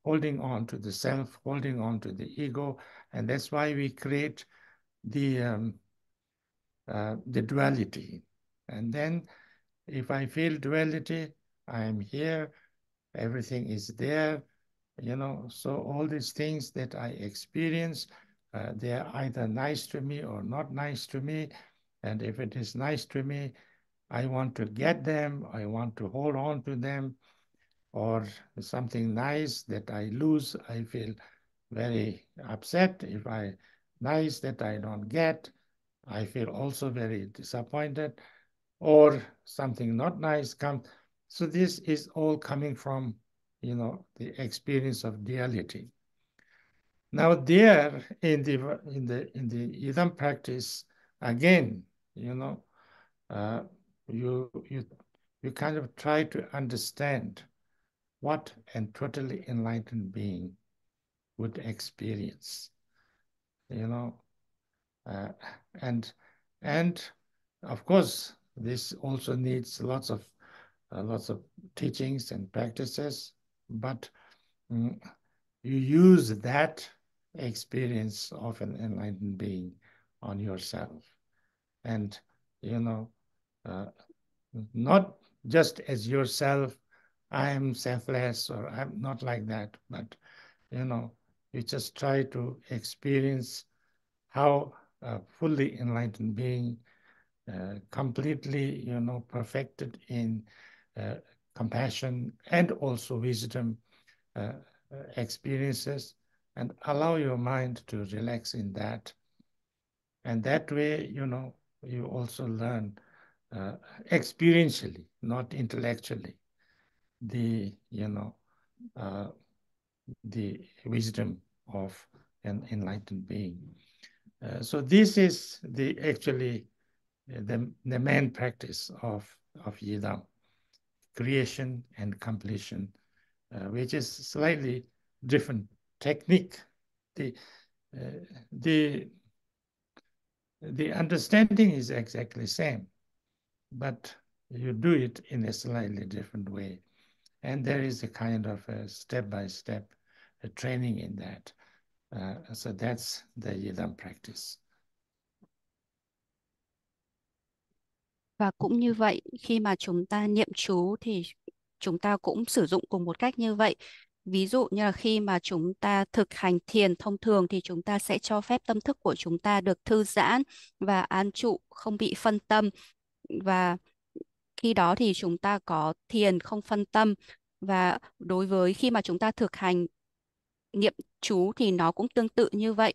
holding on to the self, holding on to the ego. And that's why we create the duality. And then if I feel duality, I am here, everything is there, so all these things that I experience, they are either nice to me or not nice to me. And if it is nice to me, I want to get them, I want to hold on to them, or something nice that I lose, I feel very upset. If I nice that I don't get, I feel also very disappointed, or something not nice comes. So this is all coming from, the experience of duality. Now there in the Idam practice, again, uh, you you you kind of try to understand what a totally enlightened being would experience, you know. Uh, and and of course, this also needs lots of teachings and practices, but mm, you use that experience of an enlightened being on yourself, and you know, uh, not just as yourself, I am selfless or I'm not like that, but you know, you just try to experience how a fully enlightened being, completely, you know, perfected in uh, compassion and also wisdom, uh, experiences, and allow your mind to relax in that. And that way, you know, you also learn uh, experientially, not intellectually, the, you know, uh, the wisdom of an enlightened being. So this is the actually the main practice of Yidam, creation and completion, which is slightly different technique. The uh, the the understanding is exactly the same, but you do it in a slightly different way, and there is a kind of a step-by-step training in that. So that's the Yidam practice. Và cũng như vậy, khi mà chúng ta niệm chú thì chúng ta cũng sử dụng cùng một cách như vậy. Ví dụ như là khi mà chúng ta thực hành thiền thông thường thì chúng ta sẽ cho phép tâm thức của chúng ta được thư giãn và an trụ, không bị phân tâm. Và khi đó thì chúng ta có thiền không phân tâm. Và đối với khi mà chúng ta thực hành niệm chú thì nó cũng tương tự như vậy.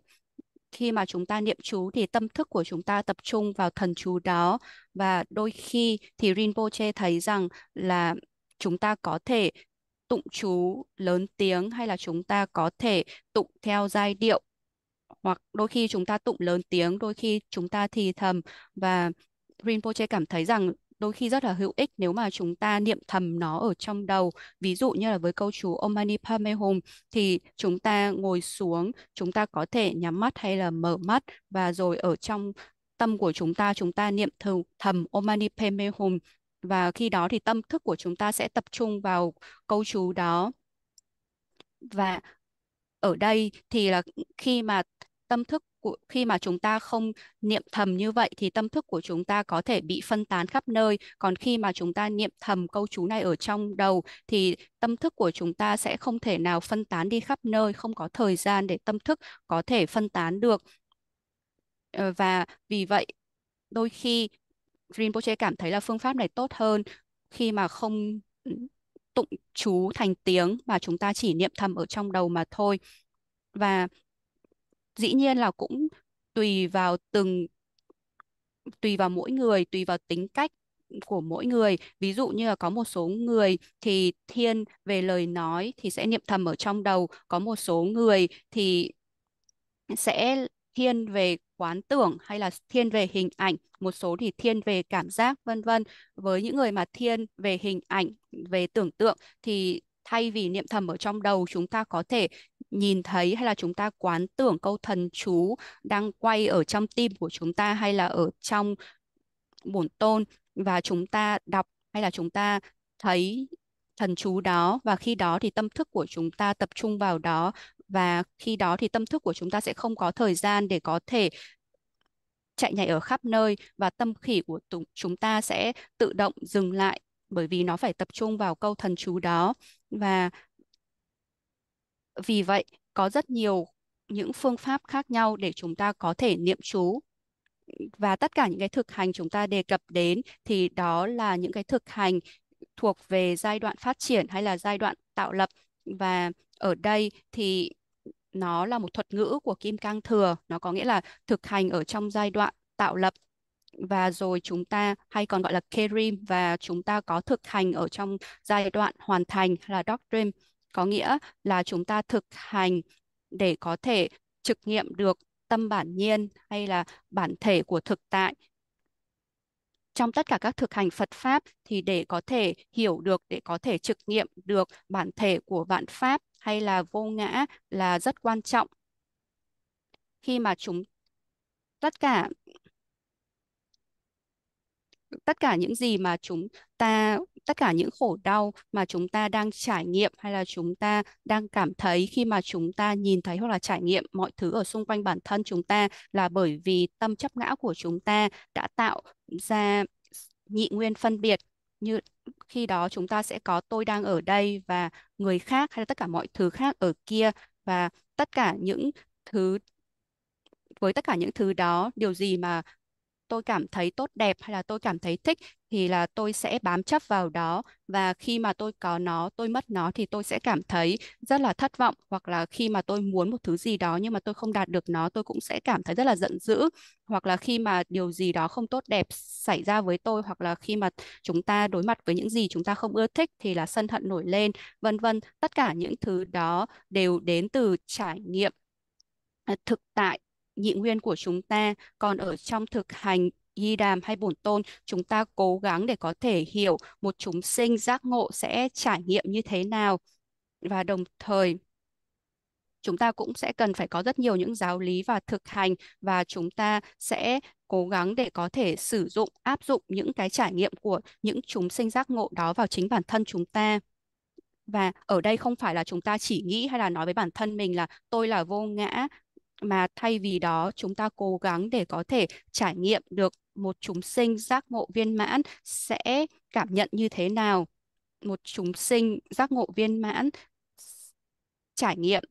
Khi mà chúng ta niệm chú thì tâm thức của chúng ta tập trung vào thần chú đó, và đôi khi thì Rinpoche thấy rằng là chúng ta có thể tụng chú lớn tiếng hay là chúng ta có thể tụng theo giai điệu, hoặc đôi khi chúng ta tụng lớn tiếng, đôi khi chúng ta thì thầm. Và Rinpoche cảm thấy rằng đôi khi rất là hữu ích nếu mà chúng ta niệm thầm nó ở trong đầu. Ví dụ như là với câu chú Om Mani Padme Hum thì chúng ta ngồi xuống, chúng ta có thể nhắm mắt hay là mở mắt, và rồi ở trong tâm của chúng ta niệm thầm Om Mani Padme Hum, và khi đó thì tâm thức của chúng ta sẽ tập trung vào câu chú đó. Và ở đây thì là khi mà chúng ta không niệm thầm như vậy thì tâm thức của chúng ta có thể bị phân tán khắp nơi. Còn khi mà chúng ta niệm thầm câu chú này ở trong đầu thì tâm thức của chúng ta sẽ không thể nào phân tán đi khắp nơi, không có thời gian để tâm thức có thể phân tán được. Và vì vậy đôi khi Rinpoche cảm thấy là phương pháp này tốt hơn khi mà không tụng chú thành tiếng mà chúng ta chỉ niệm thầm ở trong đầu mà thôi. Và dĩ nhiên là cũng tùy vào tùy vào mỗi người, tùy vào tính cách của mỗi người. Ví dụ như là có một số người thì thiên về lời nói thì sẽ niệm thầm ở trong đầu, có một số người thì sẽ thiên về quán tưởng hay là thiên về hình ảnh, một số thì thiên về cảm giác, vân vân. Với những người mà thiên về hình ảnh, về tưởng tượng thì thay vì niệm thầm ở trong đầu, chúng ta có thể nhìn thấy hay là chúng ta quán tưởng câu thần chú đang quay ở trong tim của chúng ta hay là ở trong bổn tôn, và chúng ta đọc hay là chúng ta thấy thần chú đó, và khi đó thì tâm thức của chúng ta tập trung vào đó, và khi đó thì tâm thức của chúng ta sẽ không có thời gian để có thể chạy nhảy ở khắp nơi, và tâm khỉ của chúng ta sẽ tự động dừng lại bởi vì nó phải tập trung vào câu thần chú đó. Và vì vậy có rất nhiều những phương pháp khác nhau để chúng ta có thể niệm chú, và tất cả những cái thực hành chúng ta đề cập đến thì đó là những cái thực hành thuộc về giai đoạn phát triển hay là giai đoạn tạo lập. Và ở đây thì nó là một thuật ngữ của Kim Cang Thừa, nó có nghĩa là thực hành ở trong giai đoạn tạo lập, và rồi chúng ta hay còn gọi là Kerim, và chúng ta có thực hành ở trong giai đoạn hoàn thành là Doctrine, có nghĩa là chúng ta thực hành để có thể trực nghiệm được tâm bản nhiên hay là bản thể của thực tại. trong tất cả các thực hành Phật Pháp thì để có thể hiểu được, để có thể trực nghiệm được bản thể của vạn Pháp hay là vô ngã là rất quan trọng. Khi mà tất cả tất cả những gì mà tất cả những khổ đau mà chúng ta đang trải nghiệm hay là chúng ta đang cảm thấy khi mà chúng ta nhìn thấy hoặc là trải nghiệm mọi thứ ở xung quanh bản thân chúng ta là bởi vì tâm chấp ngã của chúng ta đã tạo ra nhị nguyên phân biệt. Như khi đó chúng ta sẽ có tôi đang ở đây và người khác hay là tất cả mọi thứ khác ở kia, và tất cả những thứ với tất cả những thứ đó, điều gì mà tôi cảm thấy tốt đẹp hay là tôi cảm thấy thích thì là tôi sẽ bám chấp vào đó, và khi mà tôi có nó, tôi mất nó thì tôi sẽ cảm thấy rất là thất vọng, hoặc là khi mà tôi muốn một thứ gì đó nhưng mà tôi không đạt được nó, tôi cũng sẽ cảm thấy rất là giận dữ, hoặc là khi mà điều gì đó không tốt đẹp xảy ra với tôi, hoặc là khi mà chúng ta đối mặt với những gì chúng ta không ưa thích thì là sân hận nổi lên, vân vân. Tất cả những thứ đó đều đến từ trải nghiệm thực tại nhị nguyên của chúng ta. Còn ở trong thực hành Di Đàm hay Bổn Tôn, chúng ta cố gắng để có thể hiểu một chúng sinh giác ngộ sẽ trải nghiệm như thế nào, và đồng thời chúng ta cũng sẽ cần phải có rất nhiều những giáo lý và thực hành, và chúng ta sẽ cố gắng để có thể sử dụng, áp dụng những cái trải nghiệm của những chúng sinh giác ngộ đó vào chính bản thân chúng ta. Và ở đây không phải là chúng ta chỉ nghĩ hay là nói với bản thân mình là tôi là vô ngã, mà thay vì đó chúng ta cố gắng để có thể trải nghiệm được một chúng sinh giác ngộ viên mãn sẽ cảm nhận như thế nào. Một chúng sinh giác ngộ viên mãn trải nghiệm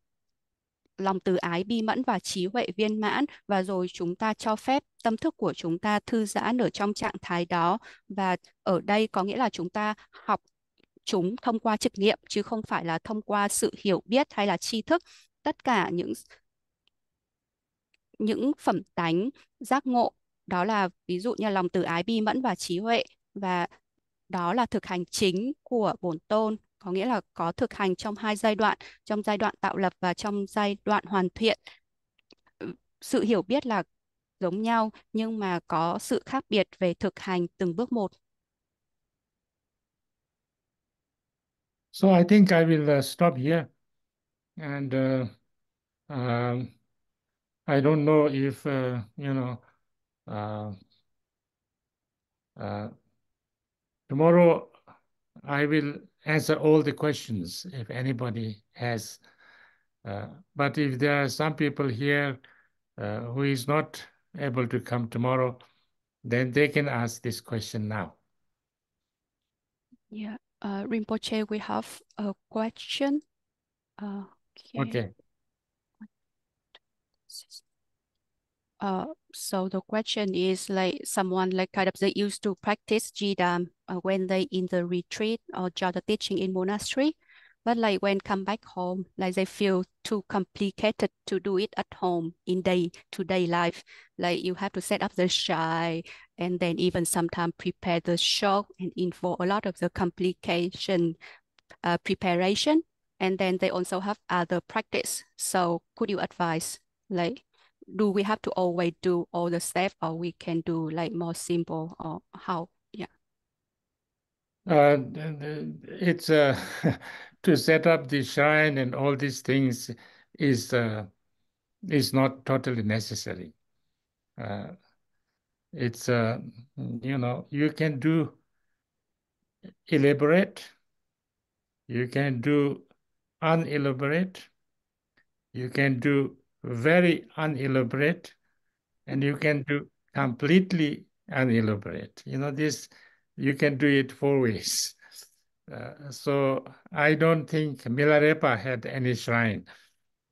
lòng từ ái bi mẫn và trí huệ viên mãn, và rồi chúng ta cho phép tâm thức của chúng ta thư giãn ở trong trạng thái đó. Và ở đây có nghĩa là chúng ta học chúng thông qua trực nghiệm chứ không phải là thông qua sự hiểu biết hay là tri thức. Tất cả những phẩm tánh giác ngộ đó là ví dụ như lòng từ ái bi mẫn và trí huệ, và đó là thực hành chính của Bổn Tôn, có nghĩa là có thực hành trong hai giai đoạn, trong giai đoạn tạo lập và trong giai đoạn hoàn thiện. Sự hiểu biết là giống nhau nhưng mà có sự khác biệt về thực hành từng bước một. So I think I will stop here, and um, I don't know if uh, uh, tomorrow I will answer all the questions if anybody has. But if there are some people here who is not able to come tomorrow, then they can ask this question now. Yeah, Rinpoche, we have a question. Okay. Okay. So the question is like someone like kind of they used to practice Jidam when they in the retreat or Jada teaching in monastery, but like when come back home, like they feel too complicated to do it at home in day-to-day life. Like you have to set up the shrine and then even sometimes prepare the shop and involve a lot of the complication preparation, and then they also have other practice. So could you advise like do we have to always do all the steps or we can do like more simple or how? Yeah. It's to set up the shrine and all these things is is not totally necessary. Uh, it's you can do elaborate, you can do unelaborate, you can do very unelaborate, and you can do completely unelaborate. This you can do it 4 ways. So I don't think Milarepa had any shrine,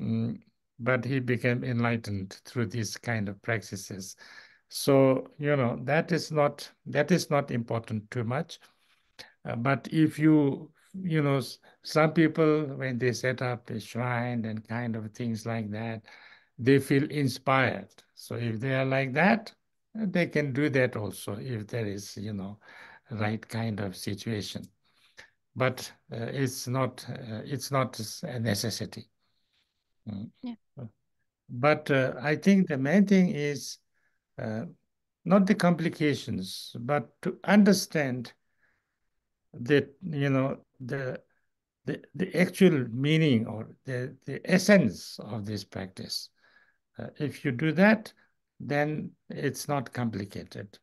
mm, but he became enlightened through these kind of practices. So that is not important too much. But if some people when they set up a shrine and kind of things like that, they feel inspired. So if they are like that, they can do that also if there is, right kind of situation. But it's not a necessity. Mm. Yeah. But I think the main thing is not the complications, but to understand that, the actual meaning or the essence of this practice. If you do that, then it's not complicated.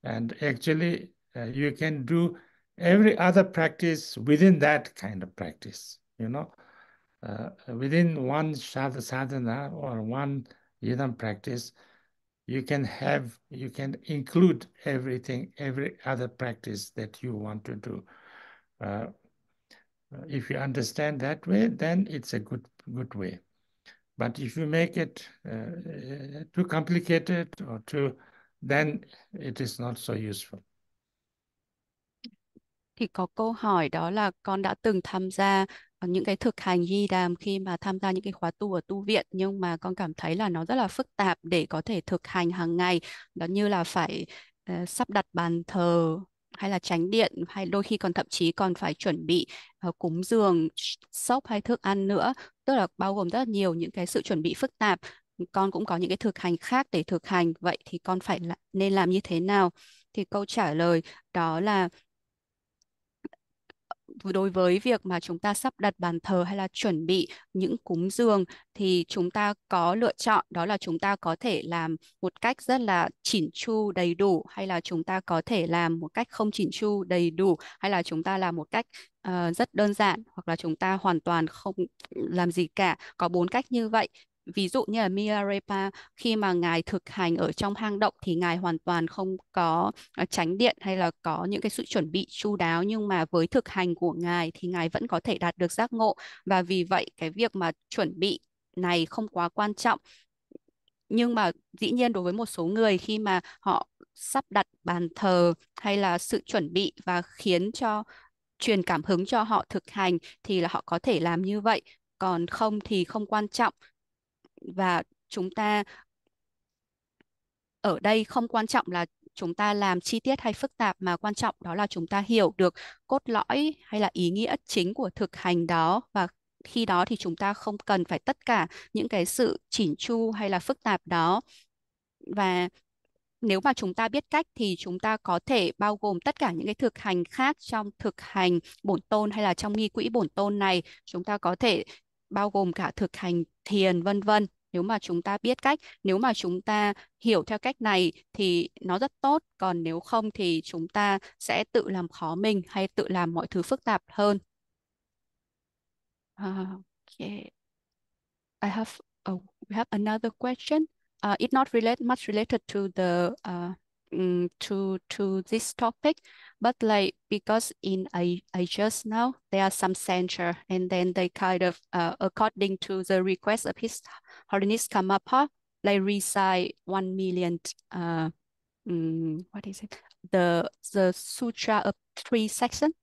And actually, you can do every other practice within that kind of practice, within one sadhana or one yidam practice, you can include everything, every other practice that you want to do. If you understand that way, then it's a good way. But if you make it too complicated or then it is not so useful. Thì có câu hỏi đó là con đã từng tham gia những cái thực hành di đàm khi mà tham gia những cái khóa tu ở tu viện, nhưng mà con cảm thấy là nó rất là phức tạp để có thể thực hành hàng ngày. Đó như là phải sắp đặt bàn thờ hay là chánh điện, hay đôi khi còn thậm chí còn phải chuẩn bị cúng dường, xốp hay thức ăn nữa. Tức là bao gồm rất là nhiều những cái sự chuẩn bị phức tạp. Con cũng có những cái thực hành khác để thực hành. Vậy thì con nên làm như thế nào? Thì câu trả lời đó là đối với việc mà chúng ta sắp đặt bàn thờ hay là chuẩn bị những cúng dường thì chúng ta có lựa chọn, đó là chúng ta có thể làm một cách rất là chỉn chu đầy đủ, hay là chúng ta có thể làm một cách không chỉn chu đầy đủ, hay là chúng ta làm một cách rất đơn giản, hoặc là chúng ta hoàn toàn không làm gì cả. Có 4 cách như vậy. Ví dụ như là Milarepa, khi mà Ngài thực hành ở trong hang động thì Ngài hoàn toàn không có chánh điện hay là có những cái sự chuẩn bị chu đáo, nhưng mà với thực hành của Ngài thì Ngài vẫn có thể đạt được giác ngộ. Và vì vậy cái việc mà chuẩn bị này không quá quan trọng. Nhưng mà dĩ nhiên đối với một số người, khi mà họ sắp đặt bàn thờ hay là sự chuẩn bị và khiến cho truyền cảm hứng cho họ thực hành thì là họ có thể làm như vậy, còn không thì không quan trọng. Và chúng ta ở đây không quan trọng là chúng ta làm chi tiết hay phức tạp, mà quan trọng đó là chúng ta hiểu được cốt lõi hay là ý nghĩa chính của thực hành đó. Và khi đó thì chúng ta không cần phải tất cả những cái sự chỉn chu hay là phức tạp đó. Và nếu mà chúng ta biết cách thì chúng ta có thể bao gồm tất cả những cái thực hành khác trong thực hành bổn tôn hay là trong nghi quỹ bổn tôn này. Chúng ta có thể bao gồm cả thực hành thiền vân vân. Nếu mà chúng ta biết cách, nếu mà chúng ta hiểu theo cách này thì nó rất tốt. Còn nếu không thì chúng ta sẽ tự làm khó mình hay tự làm mọi thứ phức tạp hơn. Okay. I have we have another question. It's not much related to the to this topic, but like because in I just now there are some censure, and then they kind of according to the request of His Holiness Karmapa, like recite 1 million what is it, the sutra of 3 sections,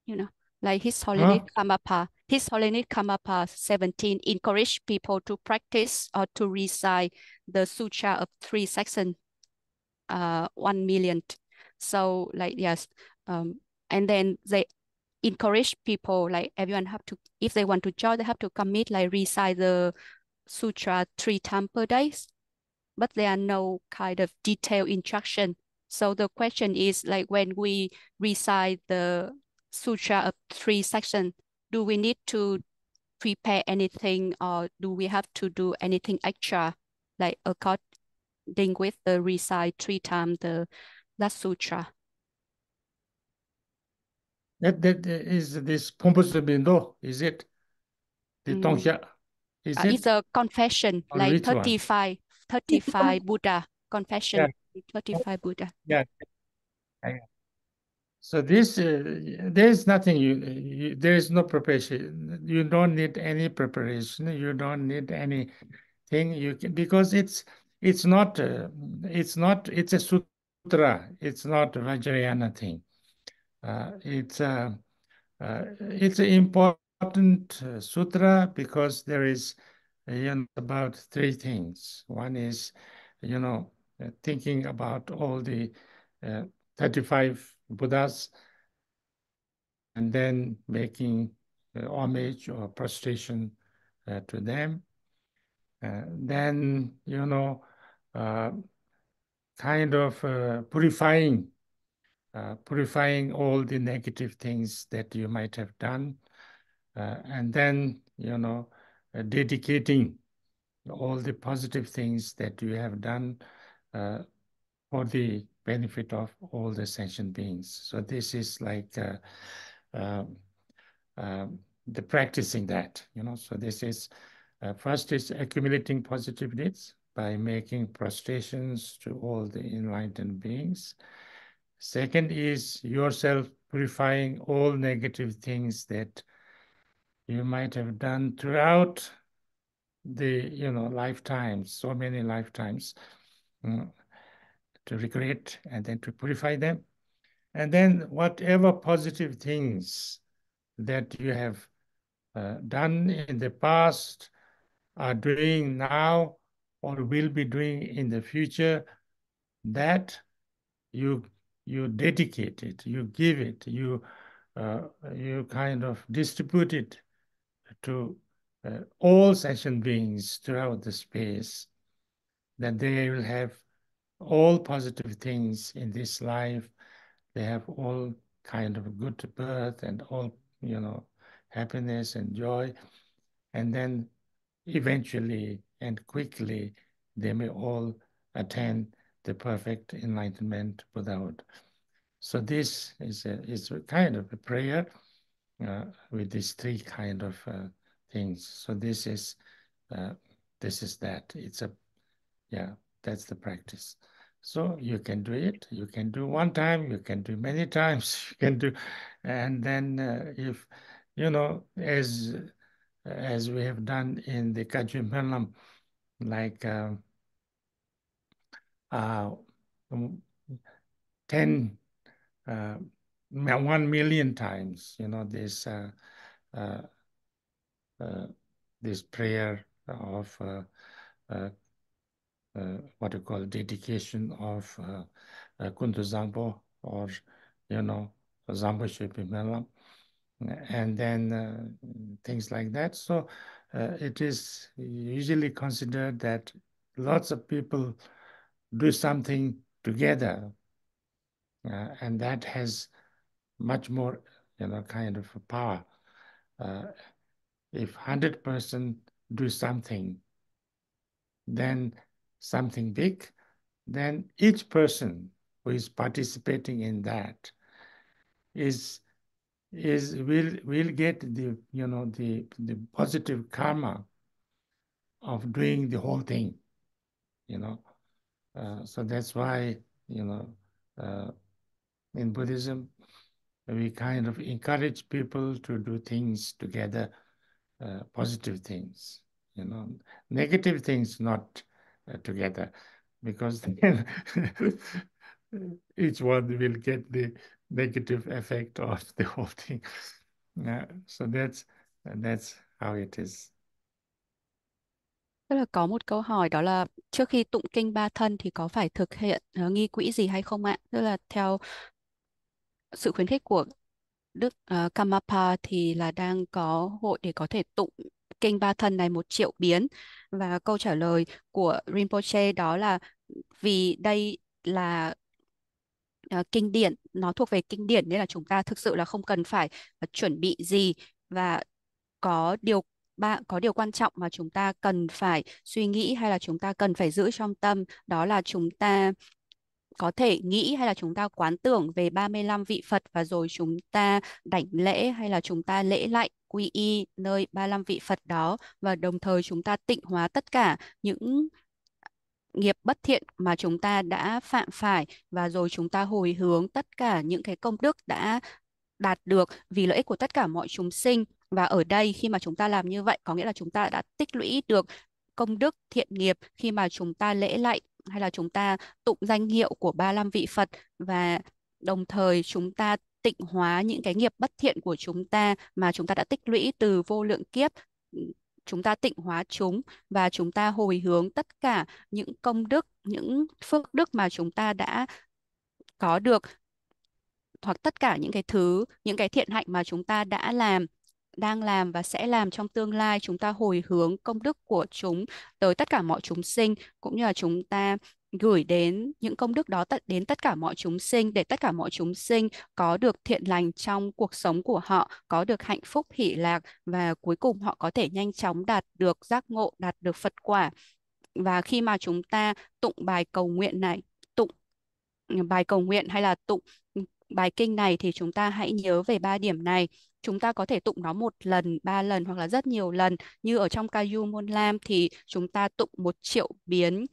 you know, like His Holiness Karmapa. His Holiness Karmapa 17 encourage people to practice or to recite the sutra of 3 sections, 1 million. So like yes, and then they encourage people, like everyone have to, if they want to join, they have to commit, like recite the sutra 3 times per day, but there are no kind of detailed instruction. So the question is, like when we recite the sutra of 3 sections, do we need to prepare anything, or do we have to do anything extra, like according with the recite 3 times that sutra? That is this Pomposo Bindo, is it? The Tongxia, is It's it? a confession, Or like which one? 35 Buddha, Yeah, confession, 35 Buddha. yeah. So this, there is nothing, there is no preparation. You don't need any preparation. You don't need anything. You can, because it's not, it's a sutra. It's not a Vajrayana thing. It's an important sutra because there is, about 3 things. One is, thinking about all the 35 Buddhas, and then making homage or prostration to them. Then, uh, kind of purifying all the negative things that you might have done, and then, dedicating all the positive things that you have done for the benefit of all the sentient beings. So this is like um, the practicing that, So this is first is accumulating positive deeds by making prostrations to all the enlightened beings. Second is yourself purifying all negative things that you might have done throughout the lifetimes, so many lifetimes, to regret and then to purify them. And then whatever positive things that you have done in the past, are doing now, or will be doing in the future, that you dedicate it, you give it, you kind of distribute it to all sentient beings throughout the space, that they will have all positive things in this life. They have all kind of good birth and all, happiness and joy. And then eventually and quickly, they may all attain the perfect enlightenment Buddhahood. So this is a kind of a prayer with these three kind of things. So this is that. That's the practice. So you can do it. You can do one time. You can do many times. You can do, and then if as we have done in the Kagyu, like uh, 10, 1 million times, uh, uh, this prayer of what you call dedication of Kuntu Zampo, or, Zampo Shepi Melam, and then things like that. So it is usually considered that lots of people do something together, and that has much more, kind of a power. If 100% do something, then something big, then each person who is participating in that will get the the positive karma of doing the whole thing. So that's why uh, in Buddhism we kind of encourage people to do things together, positive things, negative things not together, because then each one will get the negative effect of the whole thing. So that's how it is. Tức là có một câu hỏi, đó là trước khi tụng kinh ba thân thì có phải thực hiện nghi quỹ gì hay không ạ? Tức là theo sự khuyến khích của Đức Karmapa thì là đang có hội để có thể tụng kinh ba thân này 1.000.000 biến, và câu trả lời của Rinpoche đó là vì đây là kinh điển, nó thuộc về kinh điển nên là chúng ta thực sự là không cần phải chuẩn bị gì, và có điều quan trọng mà chúng ta cần phải suy nghĩ hay là chúng ta cần phải giữ trong tâm, đó là chúng ta có thể nghĩ hay là chúng ta quán tưởng về 35 vị Phật, và rồi chúng ta đảnh lễ hay là chúng ta lễ lạy quy y nơi 35 vị Phật đó, và đồng thời chúng ta tịnh hóa tất cả những nghiệp bất thiện mà chúng ta đã phạm phải, và rồi chúng ta hồi hướng tất cả những cái công đức đã đạt được vì lợi ích của tất cả mọi chúng sinh. Và ở đây khi mà chúng ta làm như vậy có nghĩa là chúng ta đã tích lũy được công đức thiện nghiệp khi mà chúng ta lễ lạy hay là chúng ta tụng danh hiệu của 35 vị Phật, và đồng thời chúng ta tịnh hóa những cái nghiệp bất thiện của chúng ta mà chúng ta đã tích lũy từ vô lượng kiếp. Chúng ta tịnh hóa chúng và chúng ta hồi hướng tất cả những công đức, những phước đức mà chúng ta đã có được, hoặc tất cả những cái thứ, những cái thiện hạnh mà chúng ta đã làm đang làm và sẽ làm trong tương lai, chúng ta hồi hướng công đức của chúng tới tất cả mọi chúng sinh, cũng như là chúng ta gửi đến những công đức đó đến tất cả mọi chúng sinh, để tất cả mọi chúng sinh có được thiện lành trong cuộc sống của họ, có được hạnh phúc hỷ lạc, và cuối cùng họ có thể nhanh chóng đạt được giác ngộ, đạt được Phật quả. Và khi mà chúng ta tụng bài cầu nguyện này, tụng bài cầu nguyện hay là tụng bài kinh này, thì chúng ta hãy nhớ về ba điểm này. Chúng ta có thể tụng nó một lần, ba lần hoặc là rất nhiều lần. Như ở trong Kagyu Môn Lam thì chúng ta tụng 1 triệu biến,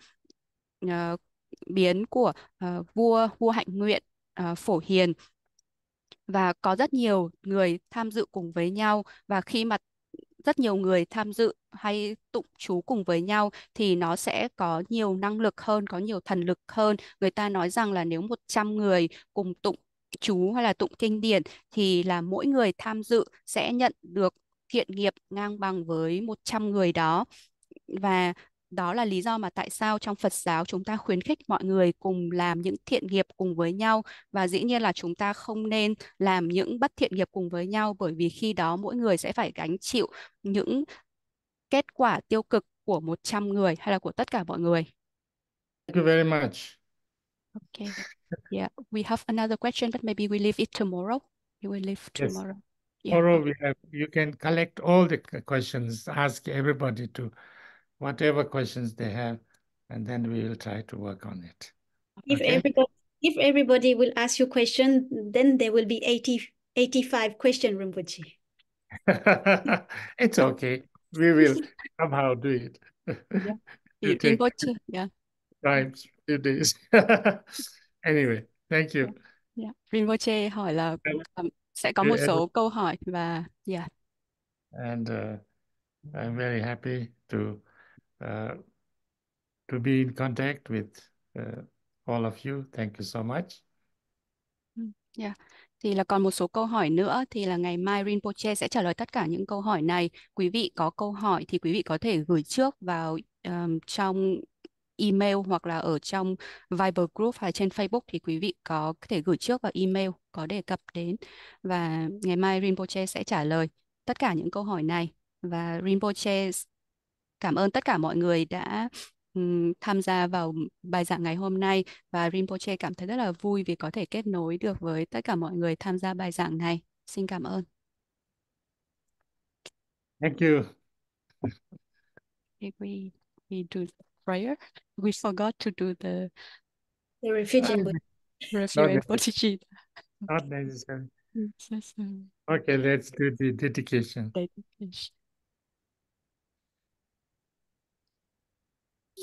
ờ, biến của vua vua Hạnh Nguyện, Phổ Hiền, và có rất nhiều người tham dự cùng với nhau. Và khi mà rất nhiều người tham dự hay tụng chú cùng với nhau thì nó sẽ có nhiều năng lực hơn, có nhiều thần lực hơn. Người ta nói rằng là nếu 100 người cùng tụng chú hay là tụng kinh điển thì là mỗi người tham dự sẽ nhận được thiện nghiệp ngang bằng với 100 người đó. Và đó là lý do mà tại sao trong Phật giáo chúng ta khuyến khích mọi người cùng làm những thiện nghiệp cùng với nhau. Và dĩ nhiên là chúng ta không nên làm những bất thiện nghiệp cùng với nhau, bởi vì khi đó mỗi người sẽ phải gánh chịu những kết quả tiêu cực của 100 người hay là của tất cả mọi người. Thank you very much. Okay. Yeah, we have another question, but maybe we leave it tomorrow. We will leave Yes. tomorrow. Yeah. Tomorrow you can collect all the questions, ask everybody to whatever questions they have, and then we will try to work on it. If Okay? everybody will ask you question, then there will be 85 question, Rinpoche. It's okay. We will somehow do it. Yeah. You take Rinpoche. Yeah. time, few days. Anyway, thank you. Yeah. Rinpoche hỏi là sẽ có một And số câu hỏi và yeah. I'm very happy uh, to be in contact with all of you. Thank you so much. Yeah. Thì là còn một số câu hỏi nữa, thì là ngày mai Rinpoche sẽ trả lời tất cả những câu hỏi này. Quý vị có câu hỏi thì quý vị có thể gửi trước vào trong email hoặc là ở trong Viber group hay trên Facebook, thì quý vị có thể gửi trước vào email có đề cập đến, và ngày mai Rinpoche sẽ trả lời tất cả những câu hỏi này. Và Rinpoche cảm ơn tất cả mọi người đã tham gia vào bài giảng ngày hôm nay, và Rinpoche cảm thấy rất là vui vì có thể kết nối được với tất cả mọi người tham gia bài giảng này. Xin cảm ơn. Thank you. We do prayer. We forgot to do the The review and Bodhicitta. Not necessary. Dedication. Okay, let's do the dedication.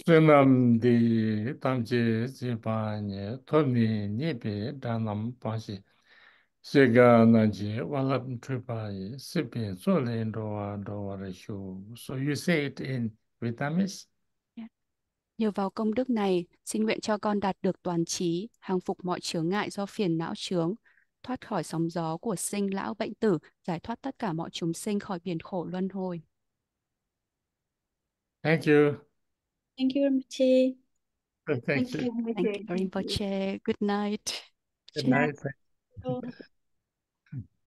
Sunam di tamche jipa nye toni nyepe danam panshi sega nanji walap tripa ye sipi zole doa doa reshu. So you say it in Vietnamese? Yeah. Nhờ vào công đức này, xin nguyện cho con đạt được toàn trí, hàng phục mọi chướng ngại do phiền não chướng, thoát khỏi sóng gió của sinh lão bệnh tử, giải thoát tất cả mọi chúng sinh khỏi biển khổ luân hồi. Thank you. Thank you, Rinpoche. Thank you. Thank you, Rinpoche. Good night. Good night. Good night.